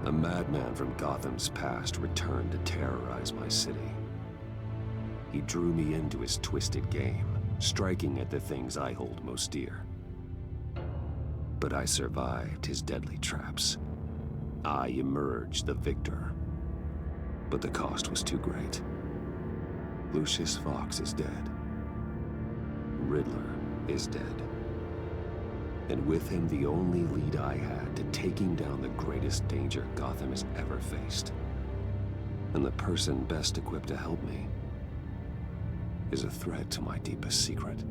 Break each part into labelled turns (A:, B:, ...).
A: A madman from Gotham's past returned to terrorize my city. He drew me into his twisted game, striking at the things I hold most dear. But I survived his deadly traps. I emerged the victor. But the cost was too great. Lucius Fox is dead. Riddler is dead. And with him, the only lead I had to taking down the greatest danger Gotham has ever faced. And the person best equipped to help me is a threat to my deepest secret.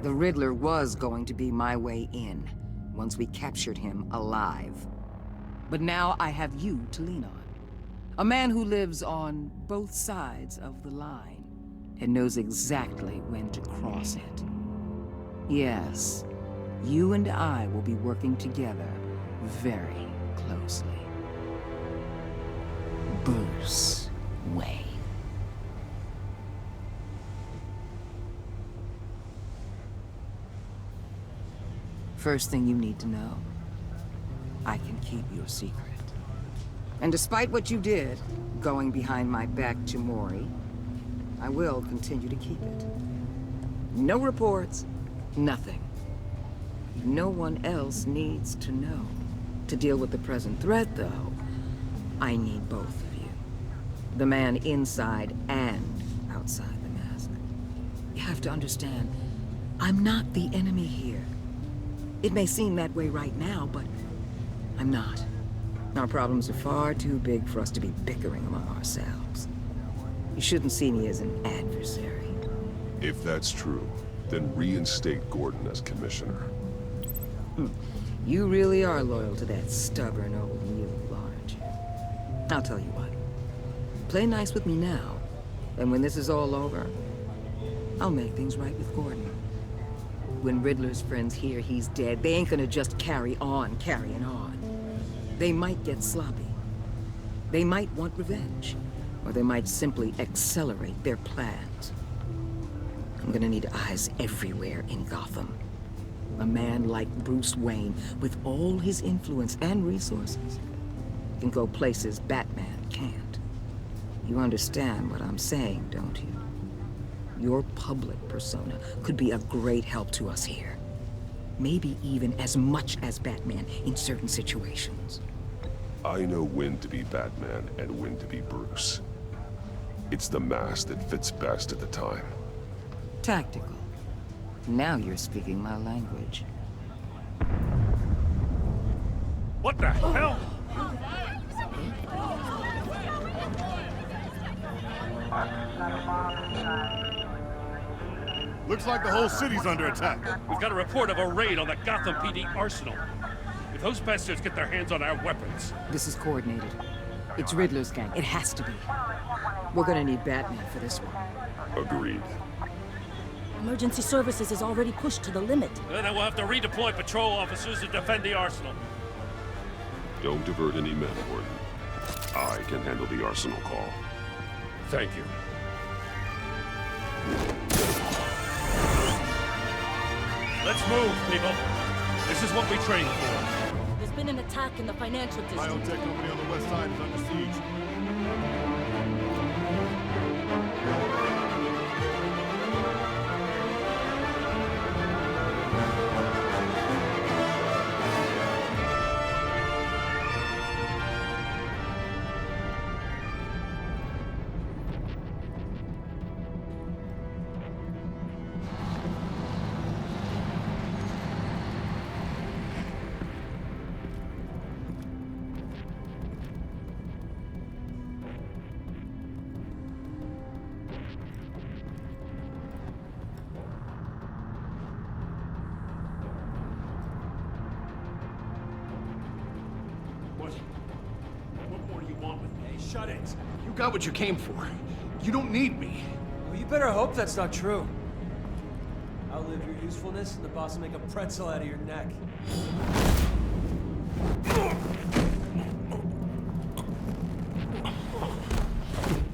B: The Riddler was going to be my way in, once we captured him alive. But now I have you to lean on. A man who lives on both sides of the line, and knows exactly when to cross it. Yes, you and I will be working together very closely. Bruce Wayne. First thing you need to know, I can keep your secret. And despite what you did, going behind my back to Mori, I will continue to keep it. No reports, nothing. No one else needs to know. To deal with the present threat, though, I need both of you. The man inside and outside the mask. You have to understand, I'm not the enemy here. It may seem that way right now, but I'm not. Our problems are far too big for us to be bickering among ourselves. You shouldn't see me as an adversary.
C: If that's true, then reinstate Gordon as commissioner.
B: You really are loyal to that stubborn old mule, aren't you? I'll tell you what. Play nice with me now, and when this is all over, I'll make things right with Gordon. When Riddler's friends hear he's dead, they ain't gonna just carry on carrying on. They might get sloppy. They might want revenge. Or they might simply accelerate their plans. I'm gonna need eyes everywhere in Gotham. A man like Bruce Wayne, with all his influence and resources, can go places Batman can't. You understand what I'm saying, don't you? Your public persona could be a great help to us here. Maybe even as much as Batman in certain situations.
C: I know when to be Batman and when to be Bruce. It's the mask that fits best at the time.
B: Tactical. Now you're speaking my language.
D: What the hell?
E: Looks like the whole city's under attack.
D: We've got a report of a raid on the Gotham PD arsenal. If those bastards get their hands on our weapons...
B: This is coordinated. It's Riddler's gang. It has to be. We're gonna need Batman for this one.
C: Agreed.
F: Emergency services is already pushed to the limit.
D: Then we'll have to redeploy patrol officers to defend the arsenal.
C: Don't divert any men, Gordon. I can handle the arsenal call.
D: Thank you. Let's move, people. This is what we trained for.
F: There's been an attack in the financial district.
E: Biotech company on the west side is under siege.
D: What more do you want with me?
G: Shut it. You got what you came for. You don't need me.
H: Well, you better hope that's not true. Outlive your usefulness, and the boss will make a pretzel out of your neck.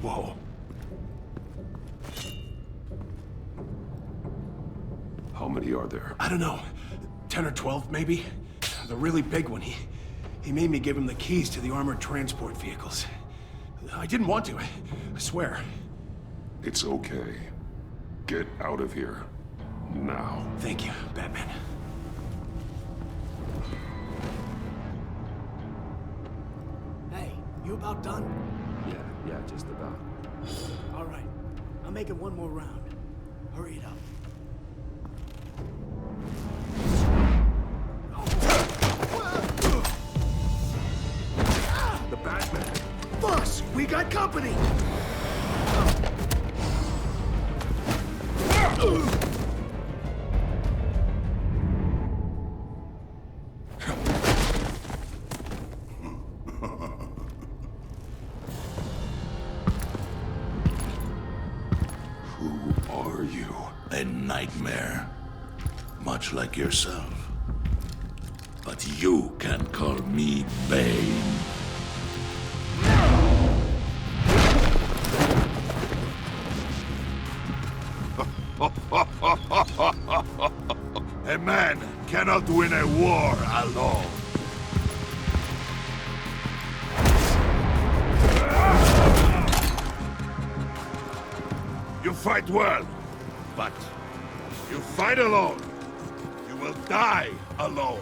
C: Whoa. How many are there?
G: I don't know. 10 or 12, maybe? The really big one, He made me give him the keys to the armored transport vehicles. I didn't want to, I swear.
C: It's okay. Get out of here. Now.
G: Thank you, Batman. Hey, you about done?
A: Yeah, just about.
G: All right. I'll make it one more round. Hurry it up.
C: The Batman!
G: Boss, we got company!
C: Who are you?
I: A nightmare. Much like yourself. But you can call me Bane. A man cannot win a war alone. You fight well, but you fight alone. You will die alone.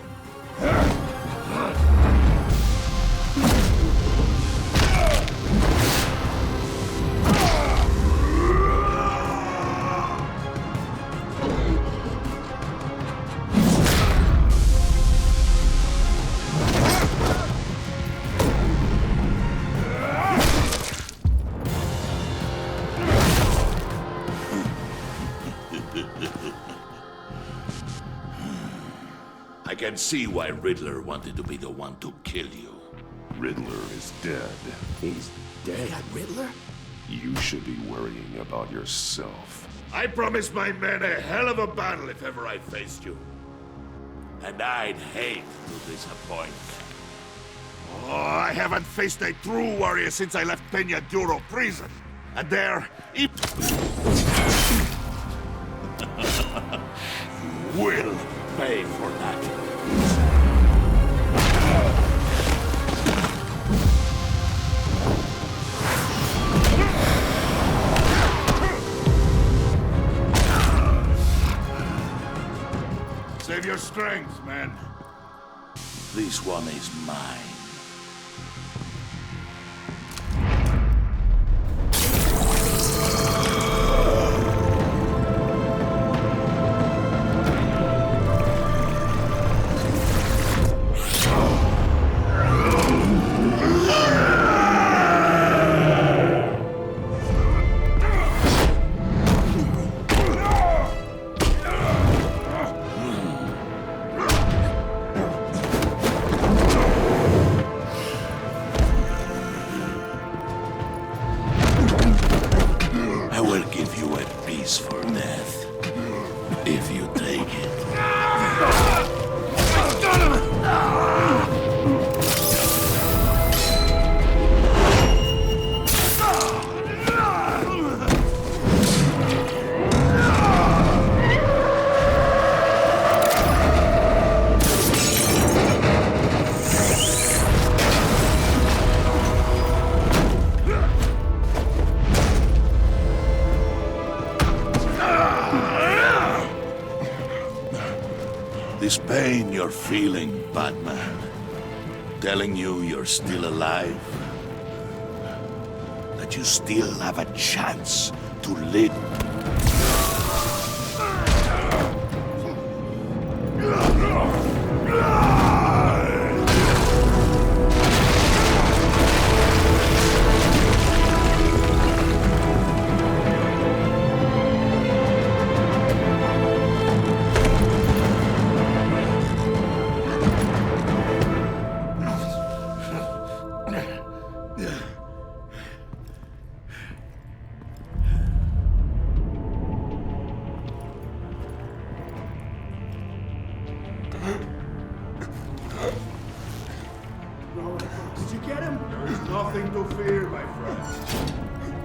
I: I can see why Riddler wanted to be the one to kill you.
C: Riddler is dead.
A: He's dead.
G: Riddler?
C: You should be worrying about yourself.
I: I promised my men a hell of a battle if ever I faced you. And I'd hate to disappoint. Oh, I haven't faced a true warrior since I left Peña Duro prison. And there, you will pay for that. Save your strength, man. This one is mine. I will give you a peaceful death, if you take it. I got him! This pain you're feeling, Batman, telling you you're still alive, that you still have a chance to live.
G: Did you get him?
I: There's nothing to fear, my friend.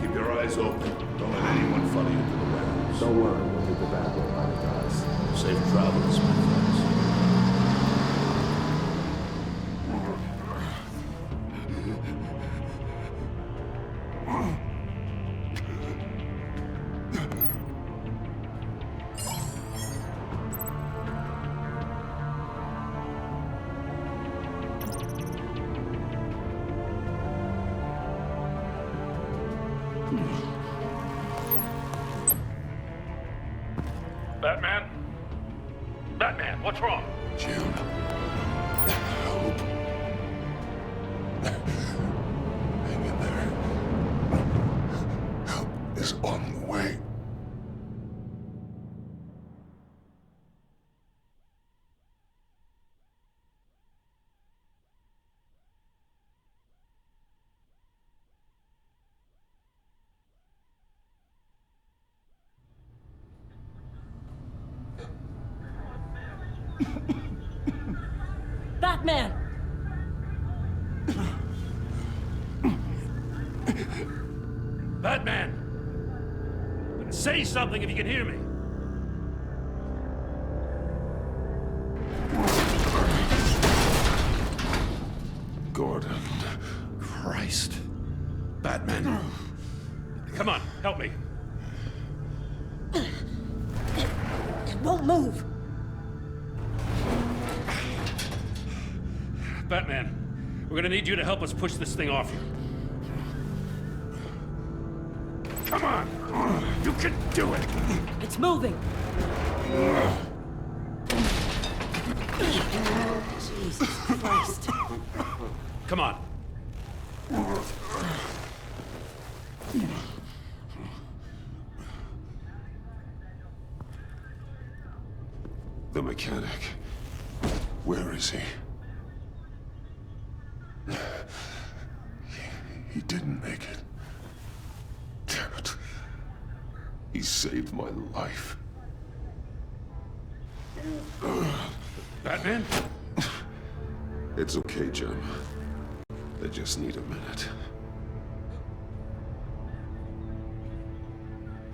I: Keep your eyes open. Don't let anyone follow you to the warehouse.
A: Don't worry, we'll take the back way by the guys.
I: Safe travels, my friends.
D: Batman? Batman, what's wrong?
C: Jim. Help. Hang in there. Help is on the way.
F: Batman!
D: Batman! Say something if you can hear me.
C: Gordon.
I: Christ. Batman.
D: Come on, help me.
F: It won't move.
D: Batman, we're gonna need you to help us push this thing off you. Come on! You can do it!
F: It's moving. Jesus Christ.
D: Come on.
C: The mechanic. Where is he? He didn't make it. Damn it. He saved my life.
D: Batman?
C: It's okay, Jim. I just need a minute.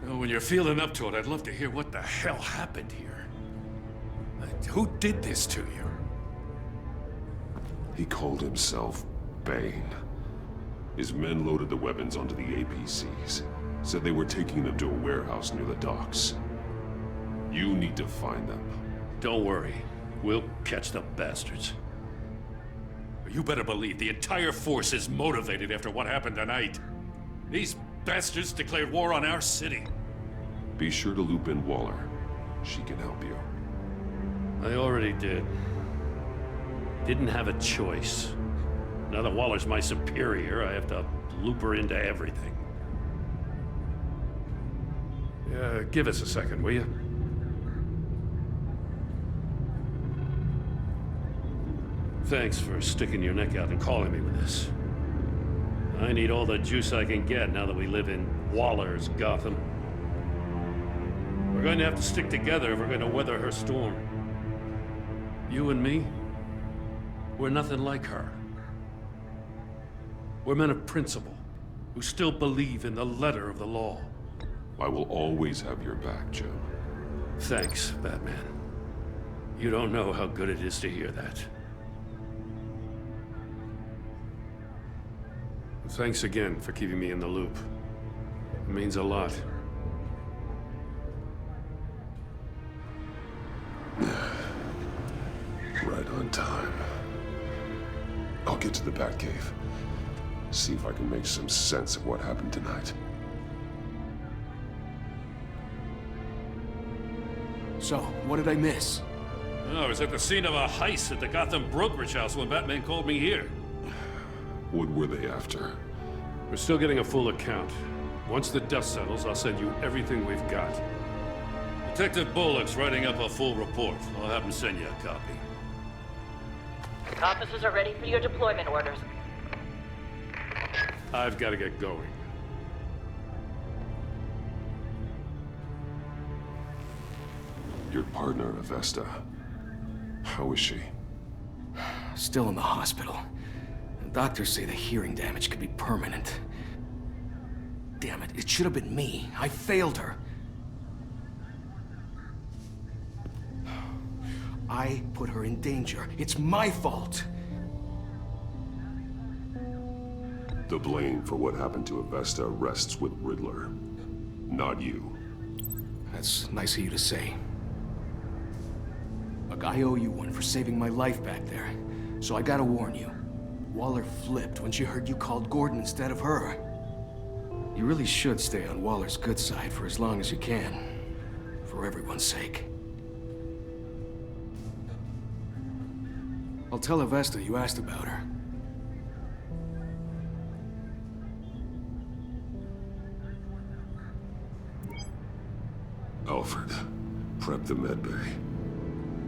D: Well, when you're feeling up to it, I'd love to hear what the hell happened here. Who did this to you?
C: He called himself Bane. His men loaded the weapons onto the APCs. Said they were taking them to a warehouse near the docks. You need to find them.
D: Don't worry. We'll catch the bastards. You better believe the entire force is motivated after what happened tonight. These bastards declared war on our city.
C: Be sure to loop in Waller. She can help you.
D: I already did. Didn't have a choice. Now that Waller's my superior, I have to loop her into everything. Give us a second, will you? Thanks for sticking your neck out and calling me with this. I need all the juice I can get now that we live in Waller's Gotham. We're going to have to stick together if we're going to weather her storm. You and me, we're nothing like her. We're men of principle, who still believe in the letter of the law.
C: I will always have your back, Jim.
D: Thanks, Batman. You don't know how good it is to hear that. Thanks again for keeping me in the loop. It means a lot.
C: Right on time. I'll get to the Batcave. See if I can make some sense of what happened tonight.
H: So, what did I miss?
D: I was at the scene of a heist at the Gotham brokerage house when Batman called me here.
C: What were they after?
D: We're still getting a full account. Once the dust settles, I'll send you everything we've got. Detective Bullock's writing up a full report. I'll have him send you a copy.
J: Officers are ready for your deployment orders.
D: I've got to get going.
C: Your partner, Avesta. How is she?
H: Still in the hospital. The doctors say the hearing damage could be permanent. Damn it, it should have been me. I failed her. I put her in danger. It's my fault.
C: The blame for what happened to Avesta rests with Riddler, not you.
H: That's nice of you to say. Look, I owe you one for saving my life back there. So I gotta warn you. Waller flipped when she heard you called Gordon instead of her. You really should stay on Waller's good side for as long as you can. for everyone's sake. I'll tell Avesta you asked about her.
C: Alfred, prep the med bay.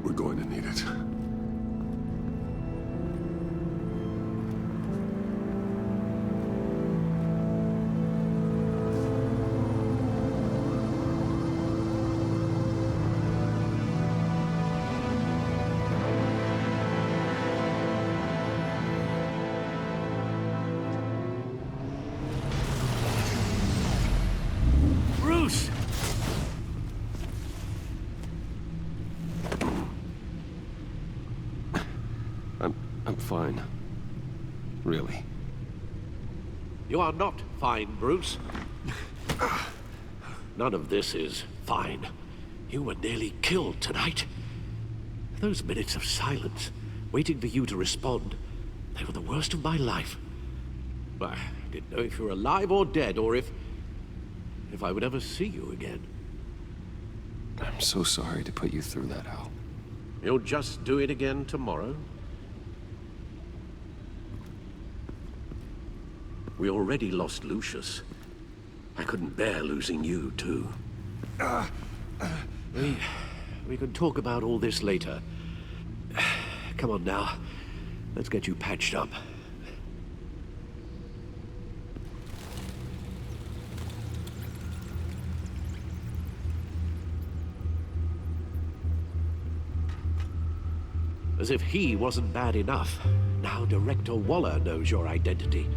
C: We're going to need it.
D: Bruce!
A: I'm fine. Really.
K: You are not fine, Bruce. None of this is fine. You were nearly killed tonight. Those minutes of silence, waiting for you to respond, they were the worst of my life. I didn't know if you were alive or dead, or if I would ever see you again.
A: I'm so sorry to put you through that, Al.
K: You'll just do it again tomorrow? We already lost Lucius. I couldn't bear losing you, too. We can talk about all this later. Come on now. Let's get you patched up. As if he wasn't bad enough, now Director Waller knows your identity.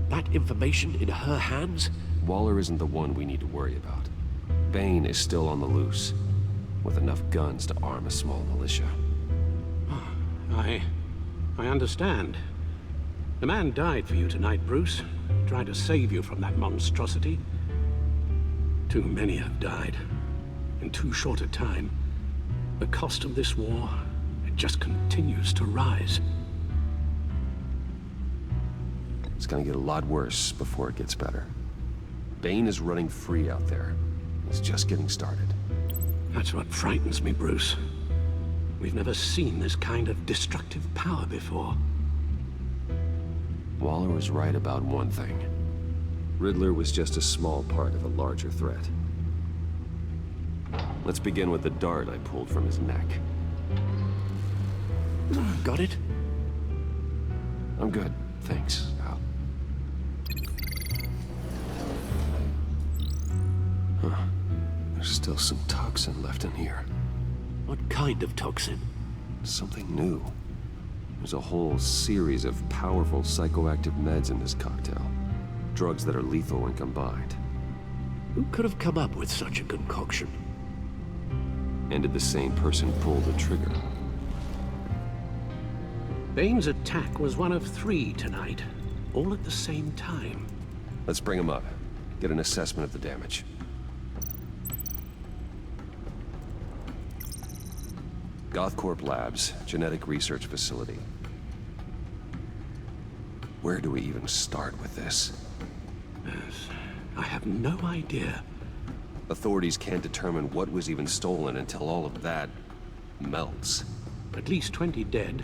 K: That information in her hands?
A: Waller isn't the one we need to worry about. Bane is still on the loose, with enough guns to arm a small militia.
K: I understand. The man died for you tonight, Bruce. Tried to save you from that monstrosity. Too many have died. In too short a time. The cost of this war, it just continues to rise.
A: It's gonna get a lot worse before it gets better. Bane is running free out there. He's just getting started.
K: That's what frightens me, Bruce. We've never seen this kind of destructive power before.
A: Waller was right about one thing. Riddler was just a small part of a larger threat. Let's begin with the dart I pulled from his neck.
K: Got it?
A: I'm good, thanks, Al. Huh. There's still some toxin left in here.
K: What kind of toxin?
A: Something new. There's a whole series of powerful psychoactive meds in this cocktail. Drugs that are lethal when combined.
K: Who could have come up with such a concoction?
A: And did the same person pull the trigger?
K: Bane's attack was one of 3 tonight, all at the same time.
A: Let's bring him up. Get an assessment of the damage. Gothcorp Labs, genetic research facility. Where do we even start with this?
K: Yes, I have no idea.
A: Authorities can't determine what was even stolen until all of that melts.
K: At least 20 dead,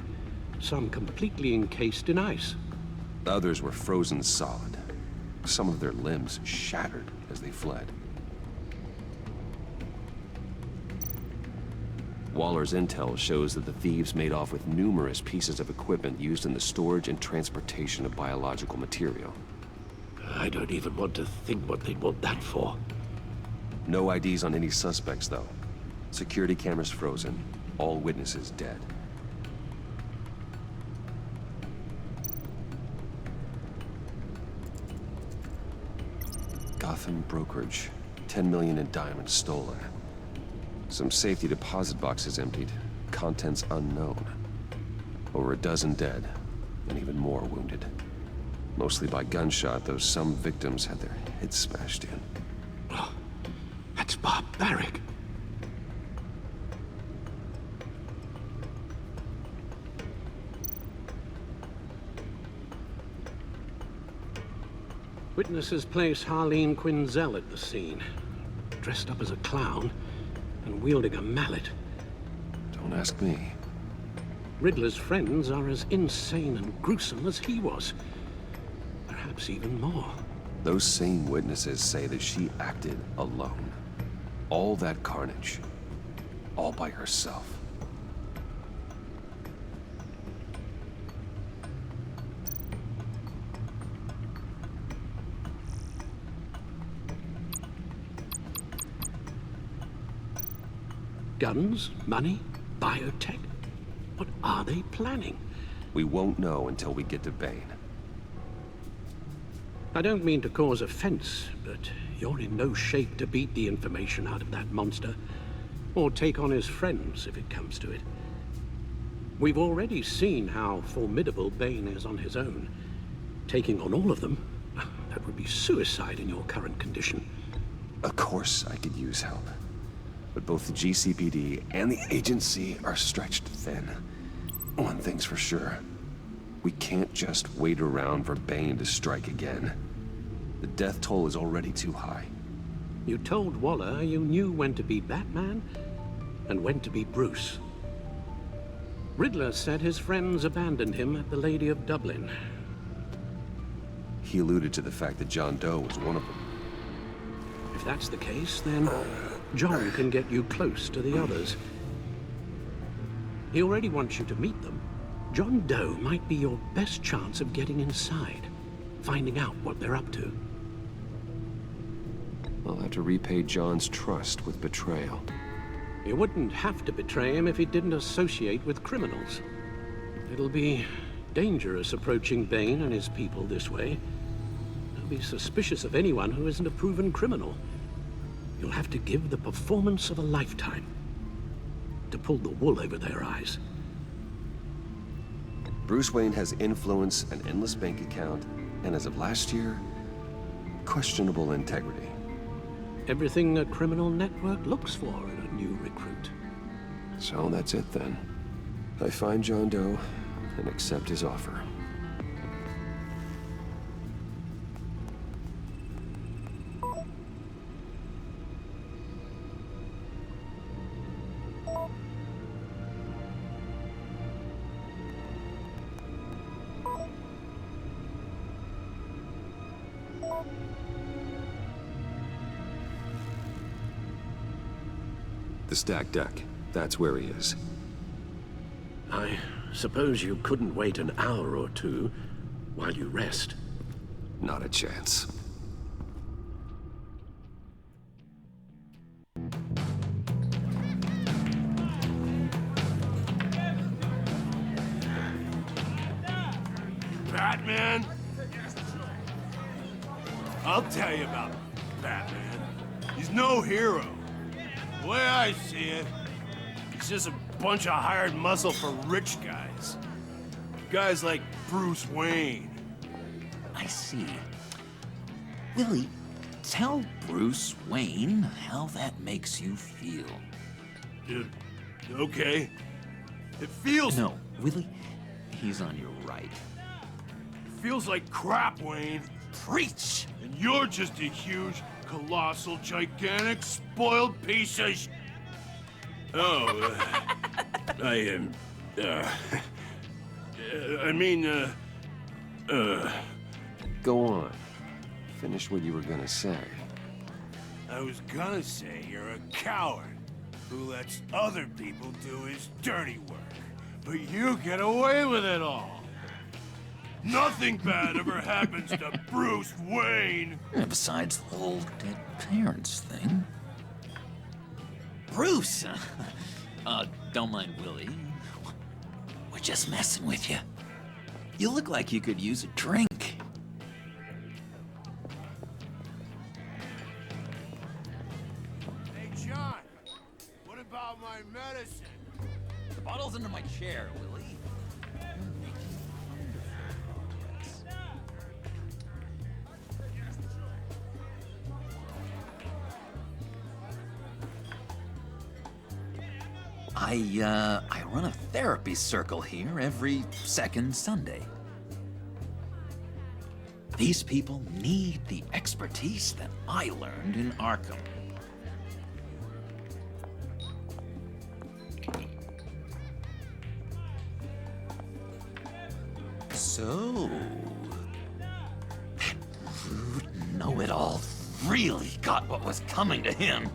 K: some completely encased in ice.
A: Others were frozen solid. Some of their limbs shattered as they fled. Waller's intel shows that the thieves made off with numerous pieces of equipment used in the storage and transportation of biological material.
K: I don't even want to think what they'd want that for.
A: No IDs on any suspects, though. Security cameras frozen. All witnesses dead. Gotham brokerage. 10 million in diamonds stolen. Some safety deposit boxes emptied. Contents unknown. Over a dozen dead, and even more wounded. Mostly by gunshot, though some victims had their heads smashed in.
K: Oh, that's barbaric. Witnesses place Harleen Quinzel at the scene. dressed up as a clown and wielding a mallet.
A: Don't ask me.
K: Riddler's friends are as insane and gruesome as he was. Perhaps even more.
A: Those same witnesses say that she acted alone. All that carnage. All by herself.
K: Guns? Money? Biotech? What are they planning?
A: We won't know until we get to Bane.
K: I don't mean to cause offense, but you're in no shape to beat the information out of that monster, or take on his friends if it comes to it. We've already seen how formidable Bane is on his own. Taking on all of them, that would be suicide in your current condition.
A: Of course I could use help. But both the GCPD and the agency are stretched thin. One thing's for sure. We can't just wait around for Bane to strike again. The death toll is already too high.
K: You told Waller you knew when to be Batman and when to be Bruce. Riddler said his friends abandoned him at the Lady of Dublin.
A: He alluded to the fact that John Doe was one of them.
K: If that's the case, then John can get you close to the others. He already wants you to meet them. John Doe might be your best chance of getting inside, finding out what they're up to.
A: I'll have to repay John's trust with betrayal.
K: You wouldn't have to betray him if he didn't associate with criminals. It'll be dangerous approaching Bane and his people this way. They'll be suspicious of anyone who isn't a proven criminal. You'll have to give the performance of a lifetime to pull the wool over their eyes.
A: Bruce Wayne has influence, an endless bank account, and as of last year, questionable integrity.
K: Everything a criminal network looks for in a new recruit.
A: So that's it then. I find John Doe and accept his offer. The stacked deck. That's where he is.
K: I suppose you couldn't wait an hour or two while you rest.
A: Not a chance.
G: Batman? I'll tell you about Batman. He's no hero. The way I see it, he's just a bunch of hired muscle for rich guys. Guys like Bruce Wayne.
L: I see. Willie, tell Bruce Wayne how that makes you feel.
G: Okay. It feels...
L: No, Willie, he's on your right.
G: It feels like crap, Wayne.
L: Preach!
G: And you're just a huge, colossal, gigantic, spoiled piece of Oh,
A: Go on. Finish what you were gonna say.
G: I was gonna say you're a coward who lets other people do his dirty work. But you get away with it all. Nothing bad ever happens to Bruce Wayne.
L: And besides the whole dead parents thing. Bruce! Don't mind Willie. We're just messing with you. You look like you could use a drink.
G: Hey, John. What about my medicine?
L: The bottle's under my chair, Willie. I run a therapy circle here every second Sunday. These people need the expertise that I learned in Arkham. So, that rude know-it-all really got what was coming to him.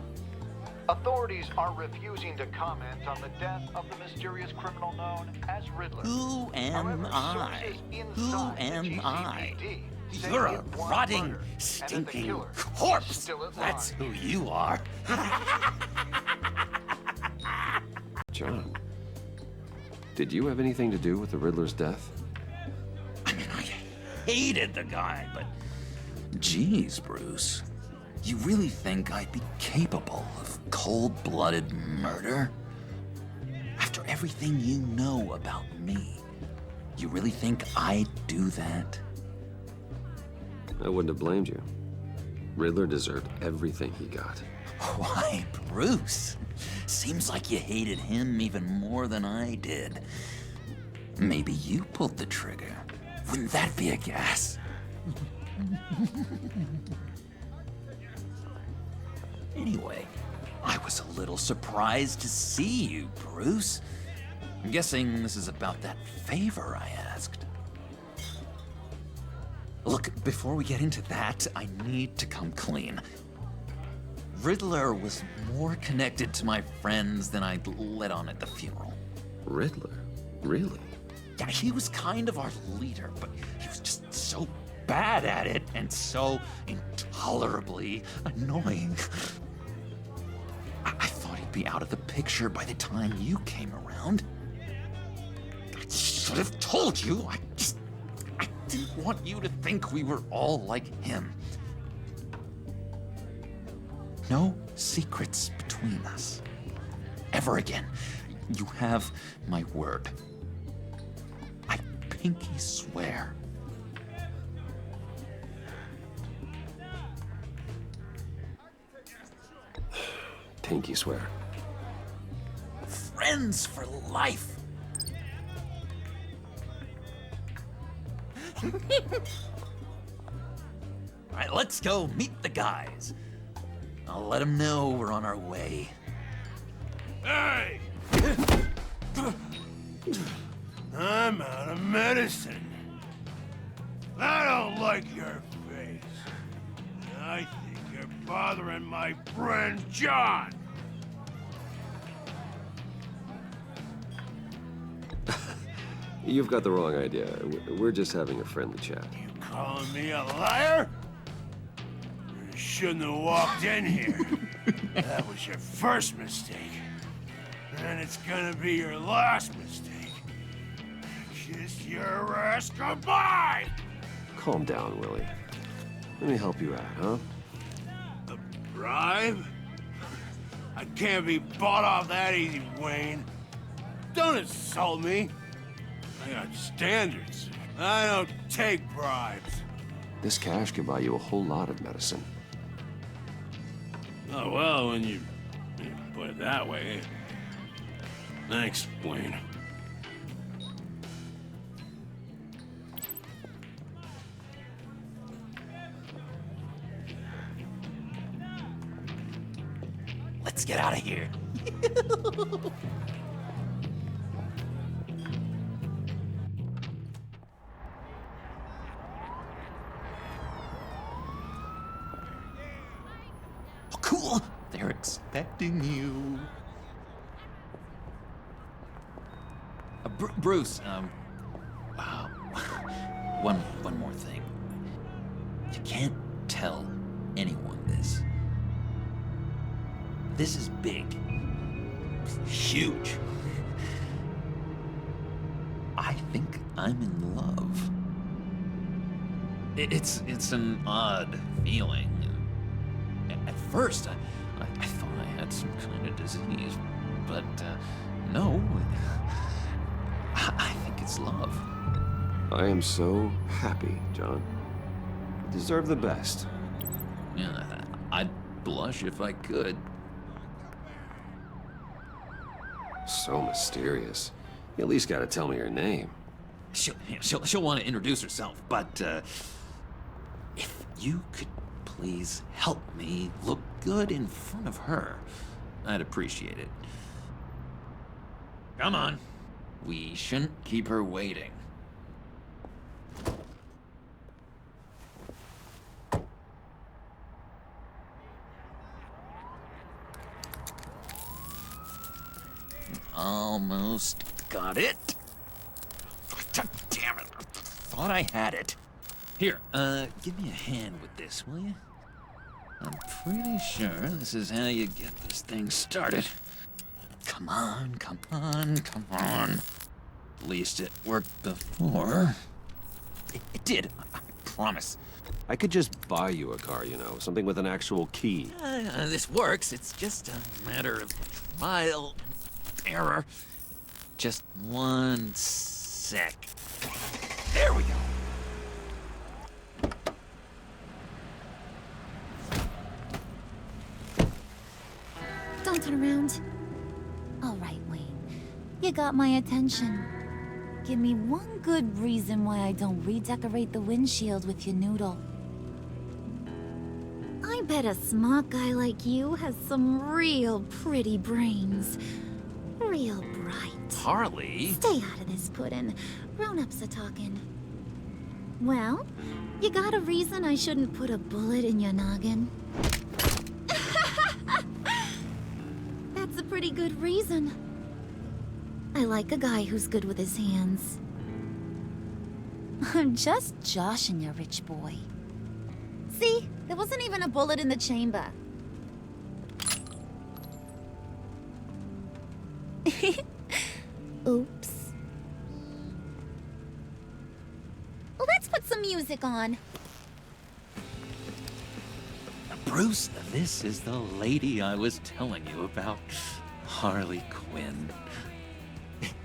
M: Authorities are refusing to comment on the death of the mysterious criminal known as Riddler.
L: Who am I? Who am I?
M: say
L: You're
M: he
L: a
M: had one
L: rotting,
M: murder, and that the
L: stinking
M: killer is
L: corpse.
M: still at
L: That's
M: large.
L: who you are.
A: John, did you have anything to do with the Riddler's death?
L: I mean, I hated the guy, but geez, Bruce. You really think I'd be capable of cold-blooded murder? After everything you know about me, you really think I'd do that?
A: I wouldn't have blamed you. Riddler deserved everything he got.
L: Why, Bruce? Seems like you hated him even more than I did. Maybe you pulled the trigger. Wouldn't that be a gas? Anyway, I was a little surprised to see you, Bruce. I'm guessing this is about that favor I asked. Look, before we get into that, I need to come clean. Riddler was more connected to my friends than I'd let on at the funeral.
A: Riddler? Really?
L: Yeah, he was kind of our leader, but he was just so bad at it and so intolerably annoying. I thought he'd be out of the picture by the time you came around. I should have told you. I didn't want you to think we were all like him. No secrets between us. Ever again. You have my word. I pinky swear.
A: Pinky swear.
L: Friends for life. All right, let's go meet the guys. I'll let them know we're on our way.
G: Hey! I'm out of medicine. I don't like your face. I think you're bothering my friend John.
A: You've got the wrong idea. We're just having a friendly chat.
G: You calling me a liar? You shouldn't have walked in here. That was your first mistake. And it's gonna be your last mistake. Kiss your ass goodbye!
A: Calm down, Willie. Let me help you out, huh?
G: A bribe? I can't be bought off that easy, Wayne. Don't insult me. I got standards. I don't take bribes.
A: This cash can buy you a whole lot of medicine.
G: Oh, well, when you put it that way. Thanks, Wayne.
L: Let's get out of here. Oh, cool. They're expecting you. Bruce, one more thing. You can't tell anyone this. This is big. Huge. I think I'm in love. It's an odd feeling. At first, I thought I had some kind of disease, but no. I think it's love.
A: I am so happy, John. You deserve the best.
L: Yeah, I'd blush if I could.
A: So mysterious. You at least gotta tell me her name.
L: She'll want to introduce herself, but if you could please help me look good in front of her, I'd appreciate it. Come on. We shouldn't keep her waiting. Almost got it. Damn it. Thought I had it. Here, give me a hand with this, will you? I'm pretty sure this is how you get this thing started. Come on, come on, come on. At least it worked before. It did, I promise.
A: I could just buy you a car, you know, something with an actual key.
L: This works. It's just a matter of trial and error. Just one sec. There we go.
N: Don't turn around. All right, Wayne. You got my attention. Give me one good reason why I don't redecorate the windshield with your noodle. I bet a smart guy like you has some real pretty brains. Real bright.
L: Harley?
N: Stay out of this, Puddin'. Grown-ups are talking. Well, you got a reason I shouldn't put a bullet in your noggin? That's a pretty good reason. I like a guy who's good with his hands. I'm just joshing you, rich boy. See? There wasn't even a bullet in the chamber. Oops. Well, let's put some music on.
L: Bruce, this is the lady I was telling you about. Harley Quinn.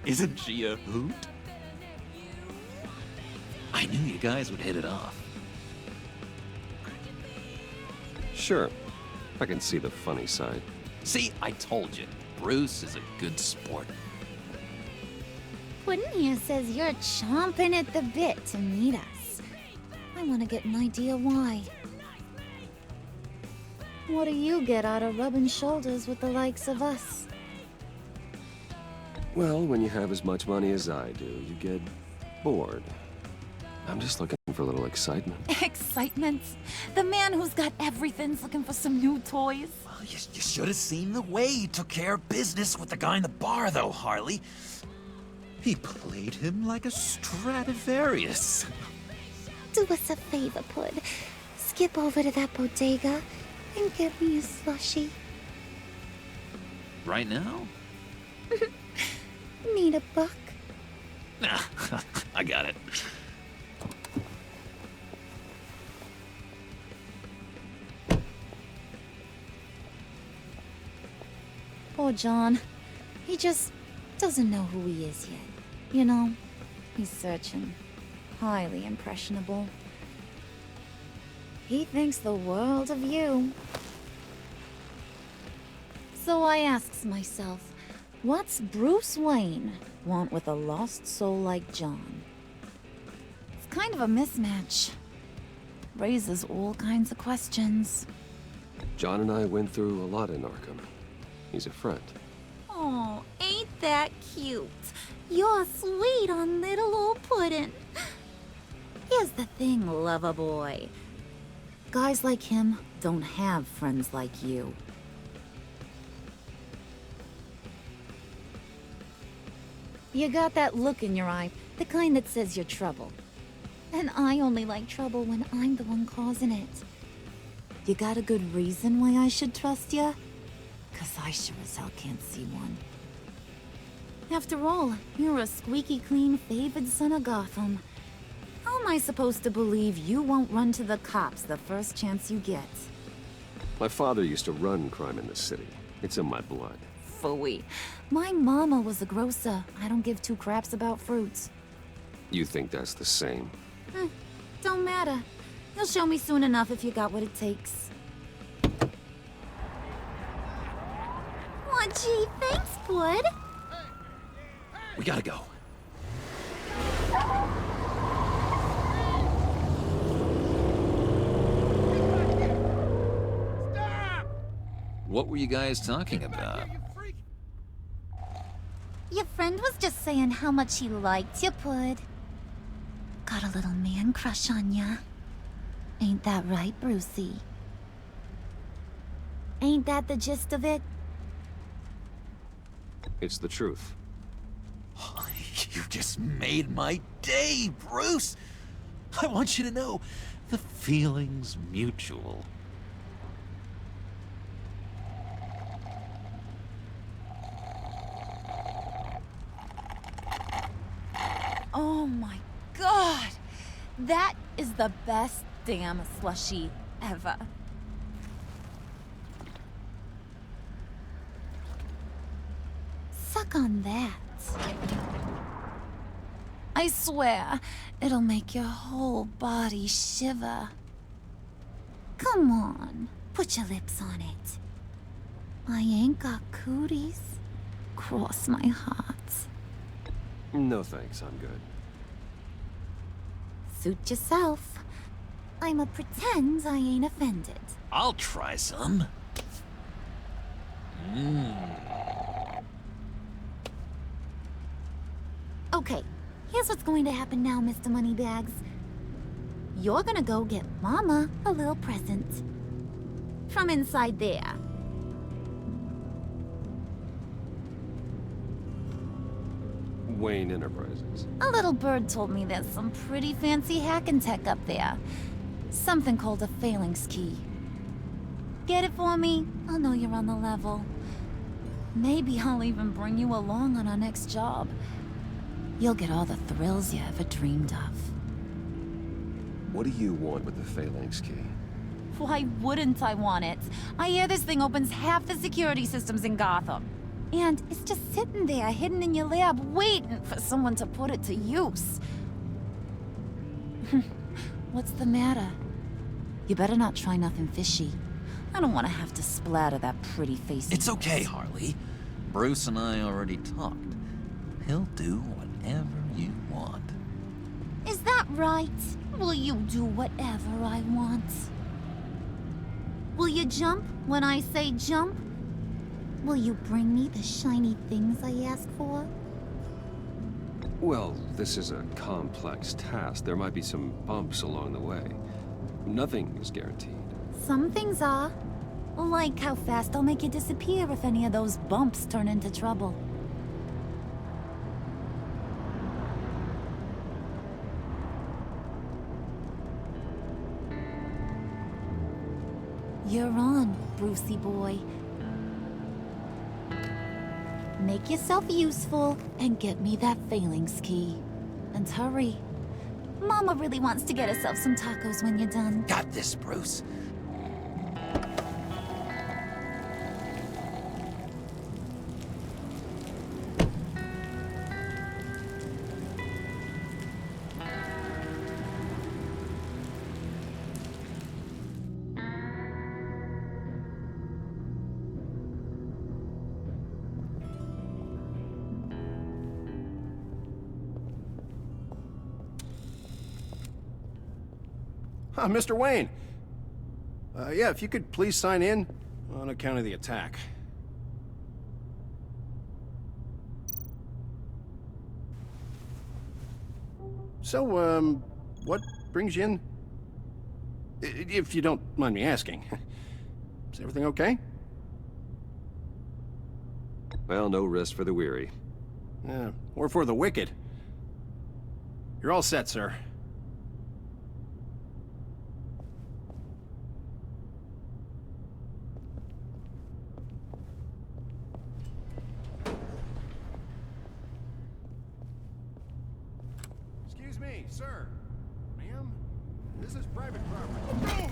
L: Isn't she a hoot? I knew you guys would hit it off.
A: Sure. I can see the funny side.
L: See, I told you. Bruce is a good sport.
N: Puddin' here says you're chomping at the bit to meet us. I want to get an idea why. What do you get out of rubbing shoulders with the likes of us?
A: Well, when you have as much money as I do, you get bored. I'm just looking for a little excitement.
N: Excitement? The man who's got everything's looking for some new toys.
L: Well, you should have seen the way he took care of business with the guy in the bar, though, Harley. He played him like a Stradivarius.
N: Do us a favor, Pud. Skip over to that bodega and get me a slushie.
L: Right now?
N: Need a buck?
L: Nah, I got it.
N: Poor John. He just doesn't know who he is yet. You know, he's searching. Highly impressionable. He thinks the world of you. So I asks myself, what's Bruce Wayne want with a lost soul like John? It's kind of a mismatch. Raises all kinds of questions.
A: John and I went through a lot in Arkham. He's a friend.
N: Oh, ain't that cute? You're sweet on little old Puddin'. Here's the thing, lover boy. Guys like him don't have friends like you. You got that look in your eye, the kind that says you're trouble. And I only like trouble when I'm the one causing it. You got a good reason why I should trust you? 'Cause I sure as hell can't see one. After all, you're a squeaky clean favored son of Gotham. How am I supposed to believe you won't run to the cops the first chance you get?
A: My father used to run crime in the city. It's in my blood.
N: Phooey. My mama was a grocer. I don't give two craps about fruits.
A: You think that's the same?
N: Don't matter. You'll show me soon enough if you got what it takes. Aw, gee, thanks, Bud.
L: We gotta go. What were you guys talking about?
N: Your friend was just saying how much he liked you, Pud. Got a little man crush on ya. Ain't that right, Brucey? Ain't that the gist of it?
A: It's the truth.
L: You just made my day, Bruce! I want you to know, the feeling's mutual.
N: Oh my god! That is the best damn slushie ever. Suck on that. I swear, it'll make your whole body shiver. Come on, put your lips on it. I ain't got cooties. Cross my heart.
A: No thanks, I'm good.
N: Suit yourself. I'ma pretend I ain't offended.
L: I'll try some.
N: Okay, here's what's going to happen now, Mr. Moneybags. You're gonna go get Mama a little present. From inside there.
A: Wayne Enterprises.
N: A little bird told me there's some pretty fancy hacking tech up there. Something called a phalanx key. Get it for me? I'll know you're on the level. Maybe I'll even bring you along on our next job. You'll get all the thrills you ever dreamed of.
A: What do you want with the phalanx key?
N: Why wouldn't I want it? I hear this thing opens half the security systems in Gotham. And it's just sitting there, hidden in your lab, waiting for someone to put it to use. What's the matter? You better not try nothing fishy. I don't want to have to splatter that pretty face.
L: It's okay, Harley. Bruce and I already talked. He'll do whatever you want.
N: Is that right? Will you do whatever I want? Will you jump when I say jump? Will you bring me the shiny things I ask for?
A: Well, this is a complex task. There might be some bumps along the way. Nothing is guaranteed.
N: Some things are. Like how fast I'll make you disappear if any of those bumps turn into trouble. You're on, Brucey boy. Make yourself useful and get me that phalanx key. And hurry. Mama really wants to get herself some tacos when you're done.
L: Got this, Bruce.
O: Mr. Wayne. Yeah, if you could please sign in on account of the attack. So, what brings you in? If you don't mind me asking. Is everything okay?
A: Well, no rest for the weary.
O: Or for the wicked. You're all set, sir. Excuse me, sir. Ma'am, this is private property.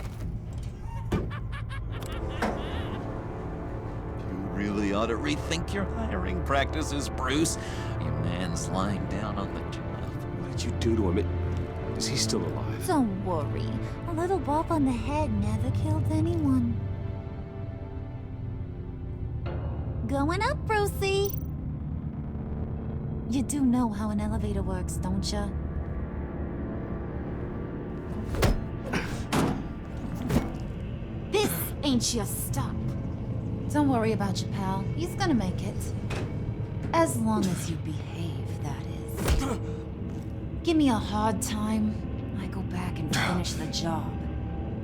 L: You really ought to rethink your hiring practices, Bruce. Your man's lying down on the job.
A: What did you do to him? Is he still alive?
N: Don't worry. A little bump on the head never killed anyone. Going up, Brucey. You do know how an elevator works, don't you? This ain't your stop. Don't worry about your pal. He's gonna make it. As long as you behave, that is. Give me a hard time, I go back and finish the job.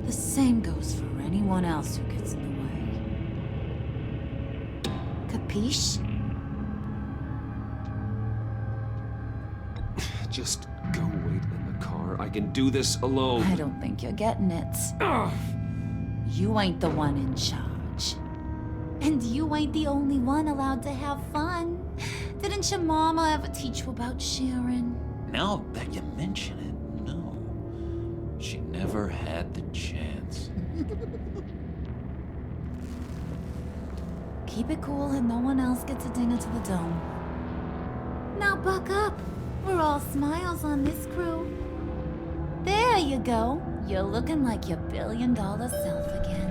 N: The same goes for anyone else who gets in the way. Capiche?
A: just go wait in the car? I can do this alone.
N: I don't think you're getting it. Ugh. You ain't the one in charge. And you ain't the only one allowed to have fun. Didn't your mama ever teach you about sharing?
L: Now that you mention it, no. She never had the chance.
N: Keep it cool and no one else gets a dinger to the dome. Now buck up. We're all smiles on this crew. There you go. You're looking like your billion-dollar self again.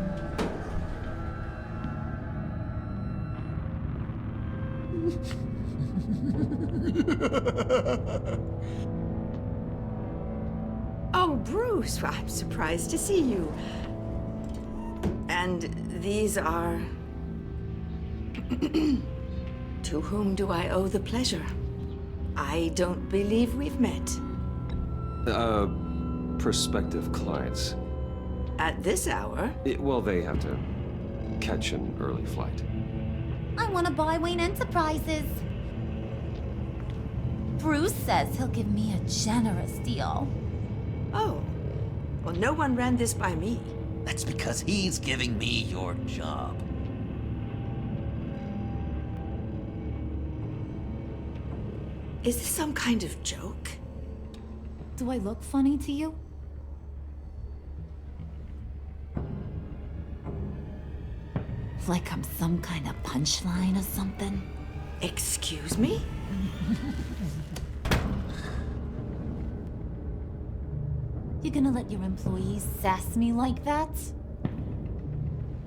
B: Oh, Bruce, I'm surprised to see you. And these are... To whom do I owe the pleasure? I don't believe we've met.
A: Prospective clients.
B: At this hour?
A: Well, they have to catch an early flight.
N: I want to buy Wayne Enterprises. Bruce says he'll give me a generous deal.
B: Oh. Well, no one ran this by me.
L: That's because he's giving me your job.
B: Is this some kind of joke?
N: Do I look funny to you? Like I'm some kind of punchline or something?
B: Excuse me?
N: You gonna let your employees sass me like that?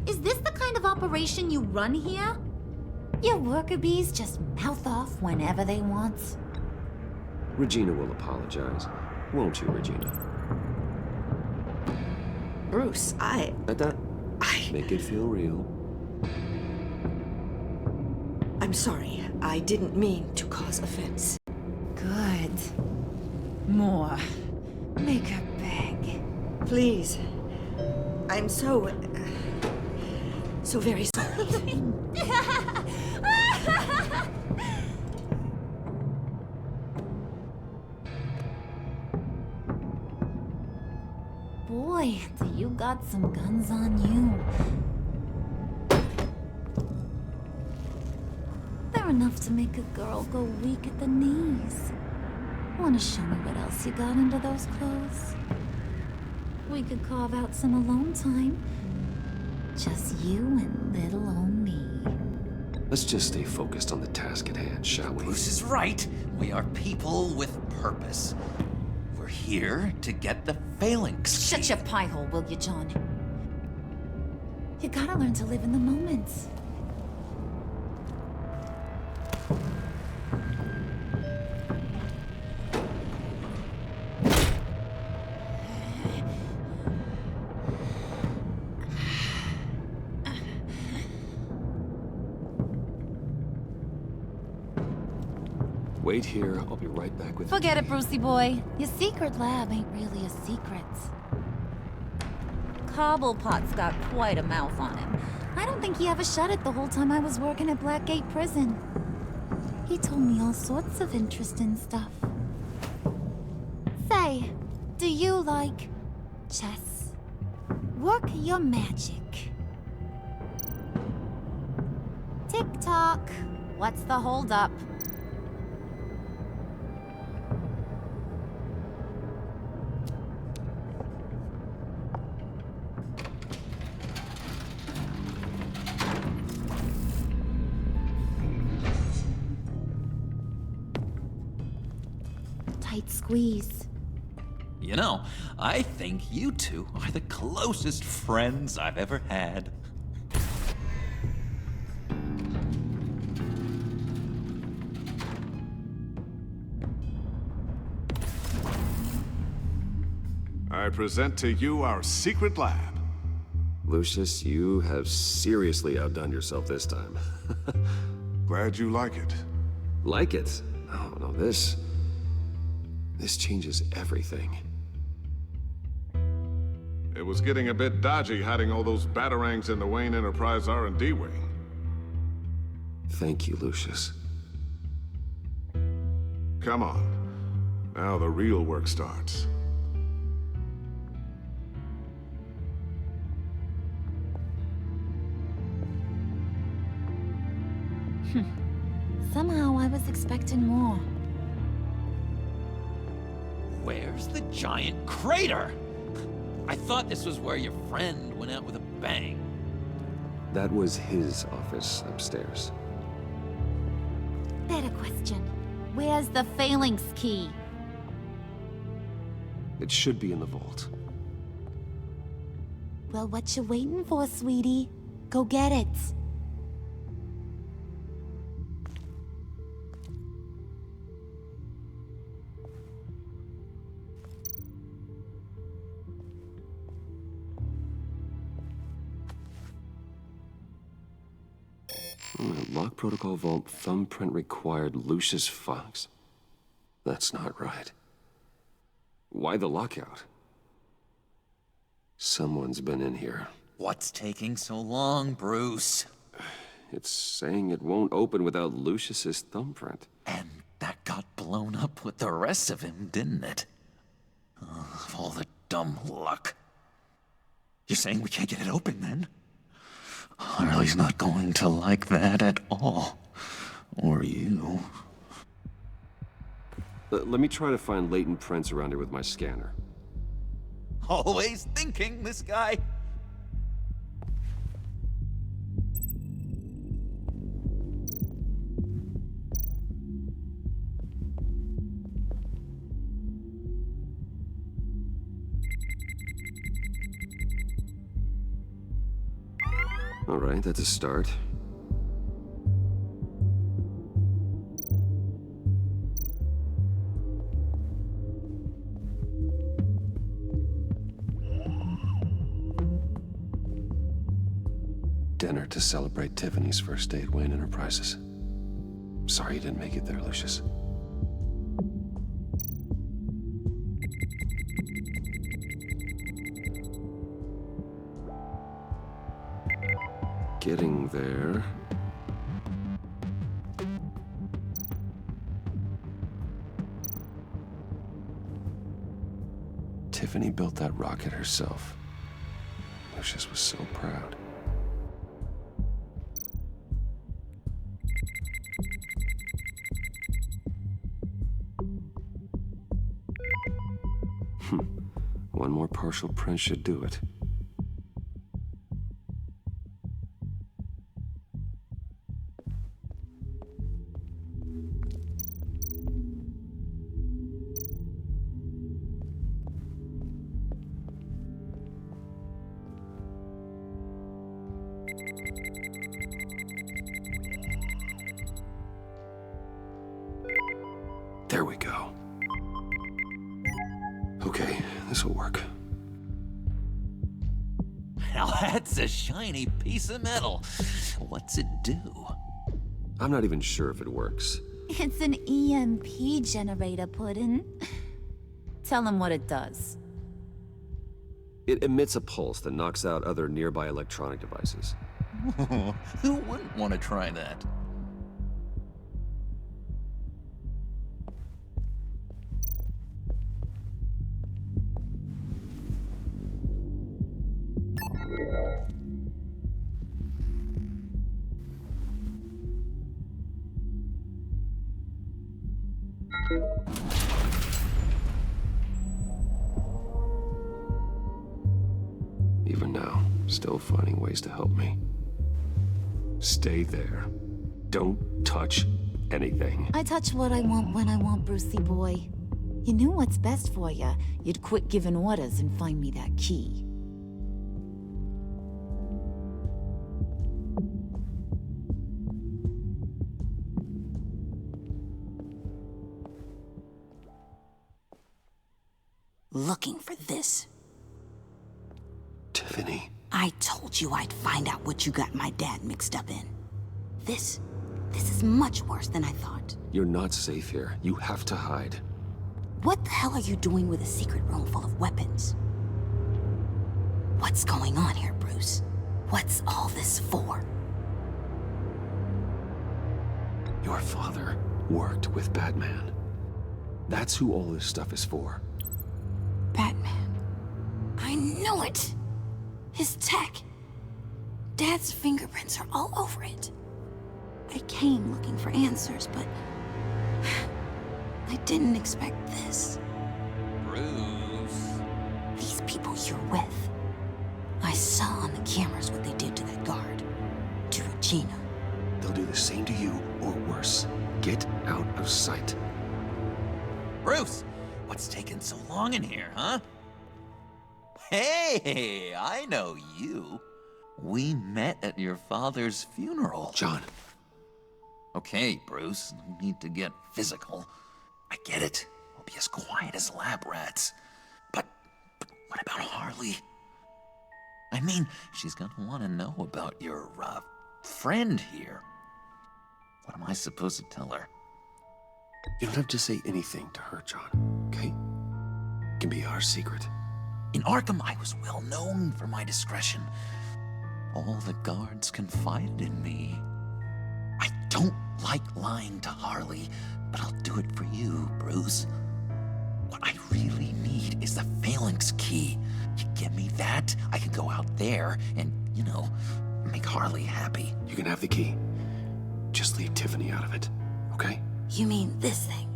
N: Is this the kind of operation you run here? Your worker bees just mouth off whenever they want?
A: Regina will apologize. Won't you, Regina?
B: Bruce, I...
A: Make it feel real.
B: I'm sorry. I didn't mean to cause offense.
N: Good. More. Make her beg.
B: Please. I'm so very sorry.
N: Boy, do you got some guns on you. They're enough to make a girl go weak at the knees. Wanna show me what else you got under those clothes? We could carve out some alone time. Just you and little old me.
A: Let's just stay focused on the task at hand, shall we?
L: Bruce is right. We are people with purpose. We're here to get the phalanx.
N: Shut your pie hole, will you, John? You gotta learn to live in the moment.
A: Wait here. I'll be right back with you.
N: Forget it, Brucey boy. Your secret lab ain't really a secret. Cobblepot's got quite a mouth on him. I don't think he ever shut it the whole time I was working at Blackgate Prison. He told me all sorts of interesting stuff. Say, do you like chess? Work your magic. Tick-tock. What's the holdup? Tight squeeze.
L: You know, I think you two are the closest friends I've ever had.
E: I present to you our secret lab.
A: Lucius, you have seriously outdone yourself this time.
E: Glad you like it.
A: Like it? No, this changes everything.
E: It was getting a bit dodgy hiding all those batarangs in the Wayne Enterprise R&D wing.
A: Thank you, Lucius.
E: Come on. Now the real work starts.
N: Somehow I was expecting more.
L: Where's the giant crater? I thought this was where your friend went out with a bang.
A: That was his office upstairs.
N: Better question. Where's the phalanx key?
A: It should be in the vault.
N: Well, what you waiting for, sweetie? Go get it.
A: Lock protocol vault thumbprint required Lucius Fox. That's not right. Why the lockout? Someone's been in here.
L: What's taking so long, Bruce?
A: It's saying it won't open without Lucius's thumbprint.
L: And that got blown up with the rest of him, didn't it? All the dumb luck. You're saying we can't get it open, then? Harley's not going to like that at all. Or you.
A: Let me try to find latent prints around here with my scanner.
L: Always thinking, this guy.
A: All right, that's a start. Dinner to celebrate Tiffany's first day at Wayne Enterprises. Sorry you didn't make it there, Lucius. Getting there. Tiffany built that rocket herself. Lucius was so proud. One more partial print should do it. There we go. Okay, this'll work.
L: Now that's a shiny piece of metal. What's it do?
A: I'm not even sure if it works.
N: It's an EMP generator, Puddin'. Tell him what it does.
A: It emits a pulse that knocks out other nearby electronic devices.
L: Who wouldn't want to try that?
A: Even now, still finding ways to help me. Stay there. Don't touch anything.
N: I touch what I want when I want, Brucey boy. You knew what's best for you. You'd quit giving orders and find me that key.
F: Looking for this.
A: Tiffany.
F: I told you I'd find out what you got my dad mixed up in. This is much worse than I thought.
A: You're not safe here. You have to hide.
F: What the hell are you doing with a secret room full of weapons? What's going on here, Bruce? What's all this for?
A: Your father worked with Batman. That's who all this stuff is for.
F: Batman. I knew it! His tech. Dad's fingerprints are all over it. I came looking for answers, but I didn't expect this.
L: Bruce.
F: These people you're with. I saw on the cameras what they did to that guard. To Regina.
A: They'll do the same to you, or worse. Get out of sight.
L: Bruce, what's taking so long in here, huh? Hey, I know you. We met at your father's funeral.
A: John.
L: Okay, Bruce, no need to get physical. I get it. We'll be as quiet as lab rats. But what about Harley? I mean, she's gonna want to know about your, friend here. What am I supposed to tell her?
A: You don't have to say anything to her, John, okay? It can be our secret.
L: In Arkham, I was well known for my discretion. All the guards confided in me. I don't like lying to Harley, but I'll do it for you, Bruce. What I really need is the phalanx key. You give me that, I can go out there and, make Harley happy.
A: You can have the key. Just leave Tiffany out of it, okay?
F: You mean this thing?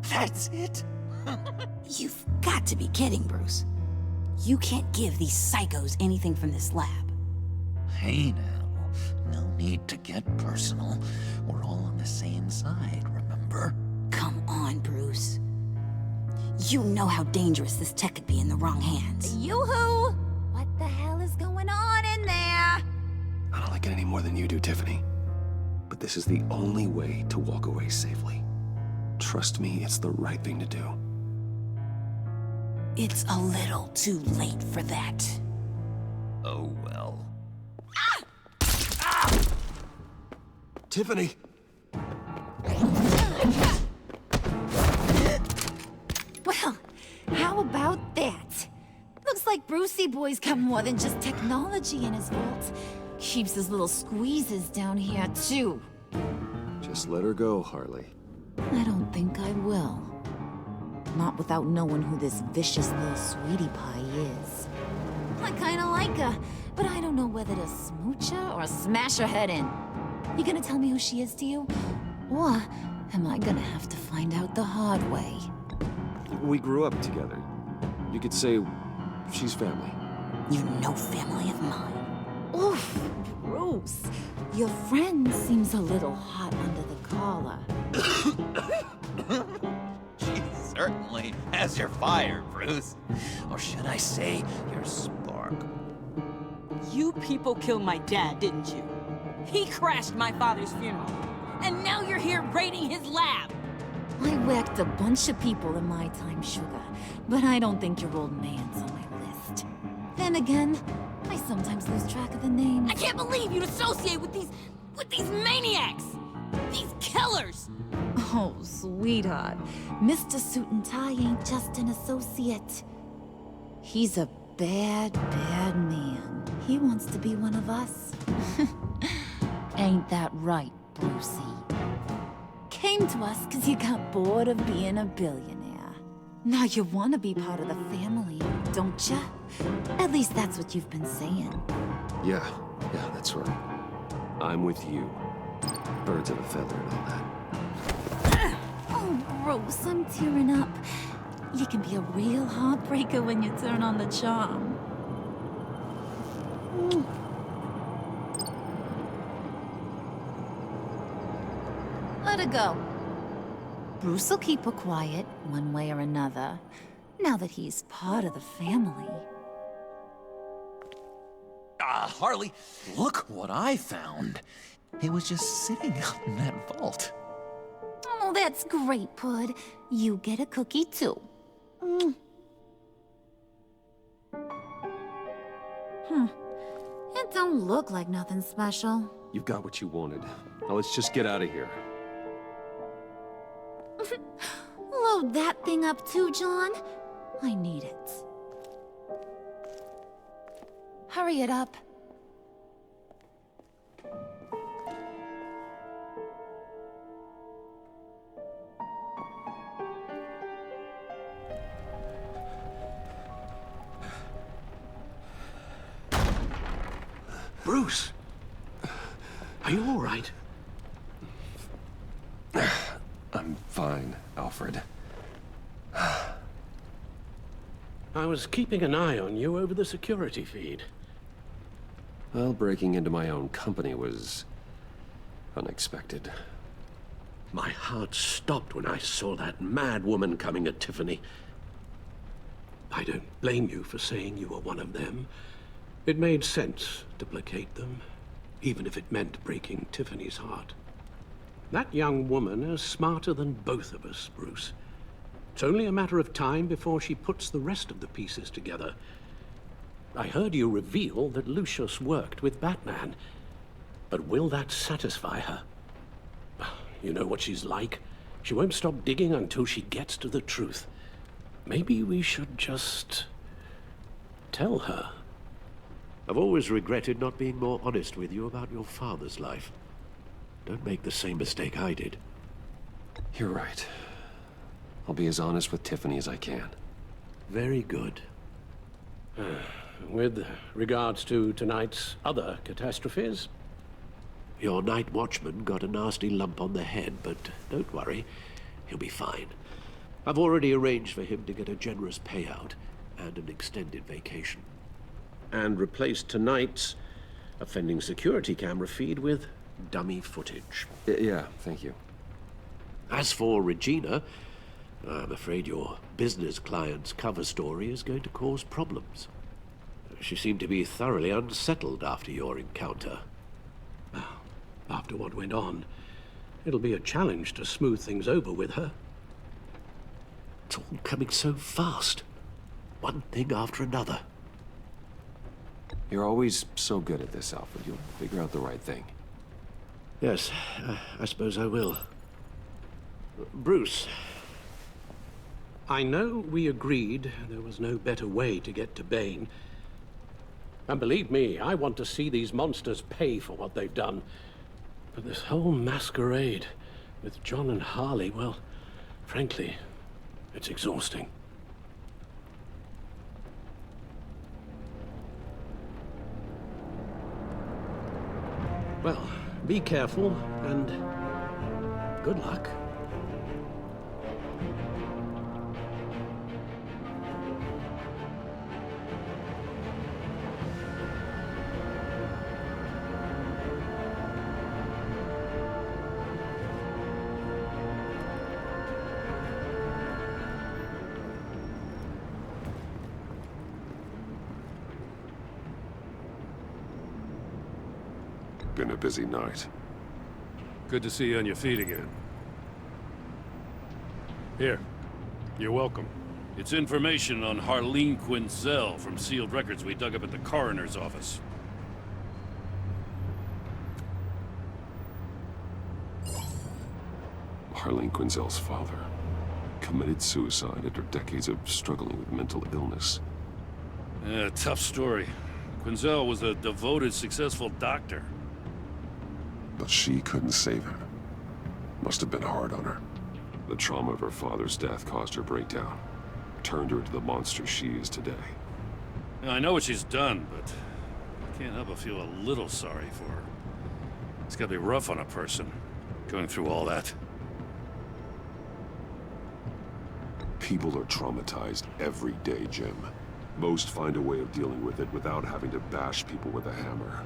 L: That's it?
F: You've got to be kidding, Bruce. You can't give these psychos anything from this lab.
L: Hey now, no need to get personal. We're all on the same side, remember?
F: Come on, Bruce. You know how dangerous this tech could be in the wrong hands.
N: Yoo-hoo! What the hell is going on in there?
A: I don't like it any more than you do, Tiffany. But this is the only way to walk away safely. Trust me, it's the right thing to do.
F: It's a little too late for that.
L: Oh well.
A: Tiffany!
N: Well, how about that? Looks like Brucey Boy's got more than just technology in his vault. Keeps his little squeezes down here, too.
A: Just let her go, Harley.
N: I don't think I will. Not without knowing who this vicious little sweetie pie is. I kinda like her, but I don't know whether to smooch her or smash her head in. You gonna tell me who she is to you? Or am I gonna have to find out the hard way?
A: We grew up together. You could say she's family.
F: You're no family of mine.
N: Oof, Bruce. Your friend seems a little hot under the collar.
L: She certainly has your fire, Bruce. Or should I say, your spark.
P: You people killed my dad, didn't you? He crashed my father's funeral. And now you're here raiding his lab.
N: I whacked a bunch of people in my time, Sugar. But I don't think your old man's on my list. Then again, I sometimes lose track of the names.
P: I can't believe you'd associate with these maniacs! These killers!
N: Oh, sweetheart. Mr. Suit and Tie ain't just an associate. He's a bad, bad man. He wants to be one of us. Ain't that right, Brucey? Came to us because you got bored of being a billionaire. Now you want to be part of the family, don't ya? At least that's what you've been saying.
A: Yeah, that's right. I'm with you. Birds of a feather and all that.
N: Oh, Bruce, I'm tearing up. You can be a real heartbreaker when you turn on the charm. Let her go. Bruce will keep her quiet, one way or another, now that he's part of the family.
L: Harley, look what I found. It was just sitting out in that vault.
N: Oh, that's great, Pud. You get a cookie, too. It don't look like nothing special.
A: You've got what you wanted. Now let's just get out of here.
N: Load that thing up too, John. I need it. Hurry it up.
K: Bruce! Are you all right?
A: I'm fine, Alfred.
K: I was keeping an eye on you over the security feed.
A: Well, breaking into my own company was unexpected.
K: My heart stopped when I saw that mad woman coming at Tiffany. I don't blame you for saying you were one of them. It made sense to placate them, even if it meant breaking Tiffany's heart. That young woman is smarter than both of us, Bruce. It's only a matter of time before she puts the rest of the pieces together. I heard you reveal that Lucius worked with Batman. But will that satisfy her? You know what she's like. She won't stop digging until she gets to the truth. Maybe we should just tell her.
Q: I've always regretted not being more honest with you about your father's life. Don't make the same mistake I did.
A: You're right. I'll be as honest with Tiffany as I can.
Q: Very good.
K: With regards to tonight's other catastrophes?
Q: Your night watchman got a nasty lump on the head, but don't worry. He'll be fine. I've already arranged for him to get a generous payout and an extended vacation.
K: And replaced tonight's offending security camera feed with dummy footage.
A: Yeah, thank you.
Q: As for Regina, I'm afraid your business client's cover story is going to cause problems. She seemed to be thoroughly unsettled after your encounter.
K: Well, after what went on, it'll be a challenge to smooth things over with her.
Q: It's all coming so fast. One thing after another.
A: You're always so good at this, Alfred. You'll figure out the right thing.
Q: Yes, I suppose I will. Bruce.
K: I know we agreed there was no better way to get to Bane. And believe me, I want to see these monsters pay for what they've done. But this whole masquerade with John and Harley, well, frankly, it's exhausting. Well, be careful, and good luck.
C: Been a busy night.
D: Good to see you on your feet again. Here. You're welcome. It's information on Harleen Quinzel from sealed records we dug up at the coroner's office.
C: Harleen Quinzel's father committed suicide after decades of struggling with mental illness.
D: Yeah, tough story. Quinzel was a devoted, successful doctor.
C: But she couldn't save him. Must have been hard on her. The trauma of her father's death caused her breakdown. Turned her into the monster she is today.
D: I know what she's done, but I can't help but feel a little sorry for her. It's gotta be rough on a person, going through all that.
C: People are traumatized every day, Jim. Most find a way of dealing with it without having to bash people with a hammer.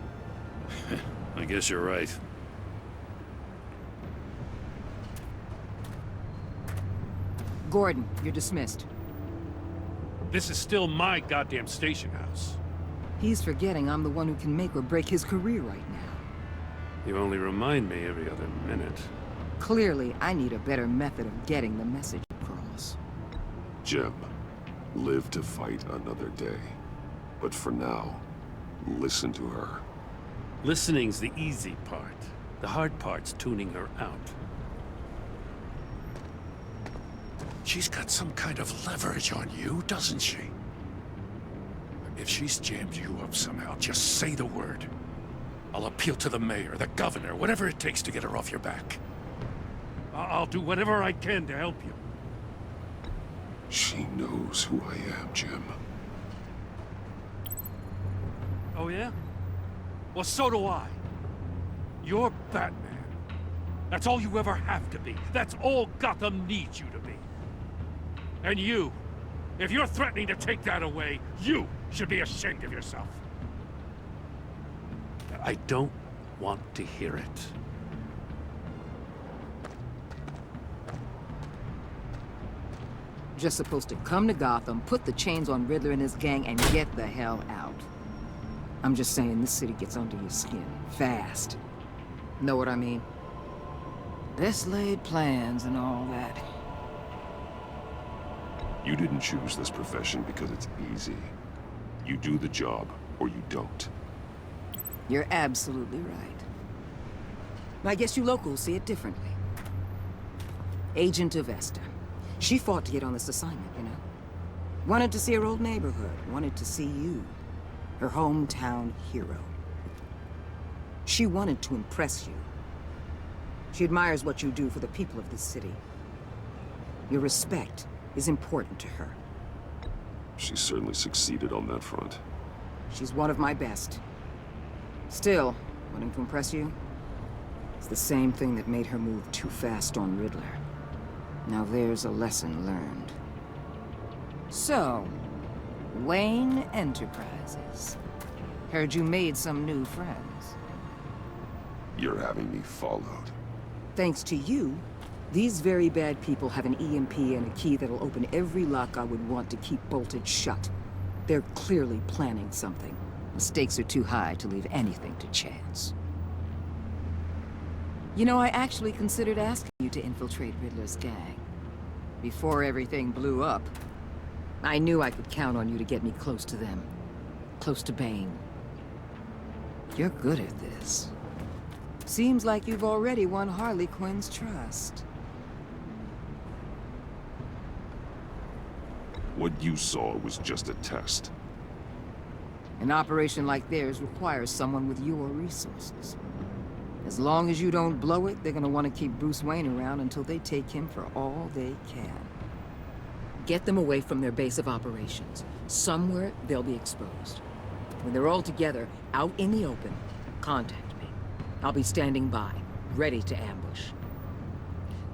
D: I guess you're right.
B: Gordon, you're dismissed.
D: This is still my goddamn station house.
B: He's forgetting I'm the one who can make or break his career right now.
D: You only remind me every other minute.
B: Clearly, I need a better method of getting the message across.
C: Jim, live to fight another day. But for now, listen to her.
D: Listening's the easy part. The hard part's tuning her out.
I: She's got some kind of leverage on you, doesn't she? If she's jammed you up somehow, just say the word. I'll appeal to the mayor, the governor, whatever it takes to get her off your back.
D: I'll do whatever I can to help you.
C: She knows who I am, Jim.
D: Oh, yeah?
R: Well, so do I. You're Batman. That's all you ever have to be. That's all Gotham needs you to be. And you, if you're threatening to take that away, you should be ashamed of yourself.
K: I don't want to hear it.
B: Just supposed to come to Gotham, put the chains on Riddler and his gang, and get the hell out. I'm just saying, this city gets under your skin. Fast. Know what I mean? Best laid plans and all that.
C: You didn't choose this profession because it's easy. You do the job, or you don't.
B: You're absolutely right. I guess you locals see it differently. Agent Avesta. She fought to get on this assignment, you know? Wanted to see her old neighborhood. Wanted to see you. Her hometown hero. She wanted to impress you. She admires what you do for the people of this city. Your respect is important to her.
C: She certainly succeeded on that front.
B: She's one of my best. Still, wanting to impress you? It's the same thing that made her move too fast on Riddler. Now there's a lesson learned. So, Wayne Enterprises. Heard you made some new friends.
C: You're having me followed.
B: Thanks to you, these very bad people have an EMP and a key that'll open every lock I would want to keep bolted shut. They're clearly planning something. The stakes are too high to leave anything to chance. You know, I actually considered asking you to infiltrate Riddler's gang. Before everything blew up, I knew I could count on you to get me close to them. Close to Bane. You're good at this. Seems like you've already won Harley Quinn's trust.
C: What you saw was just a test.
B: An operation like theirs requires someone with your resources. As long as you don't blow it, they're gonna want to keep Bruce Wayne around until they take him for all they can. Get them away from their base of operations. Somewhere they'll be exposed. When they're all together, out in the open, contact me. I'll be standing by, ready to ambush.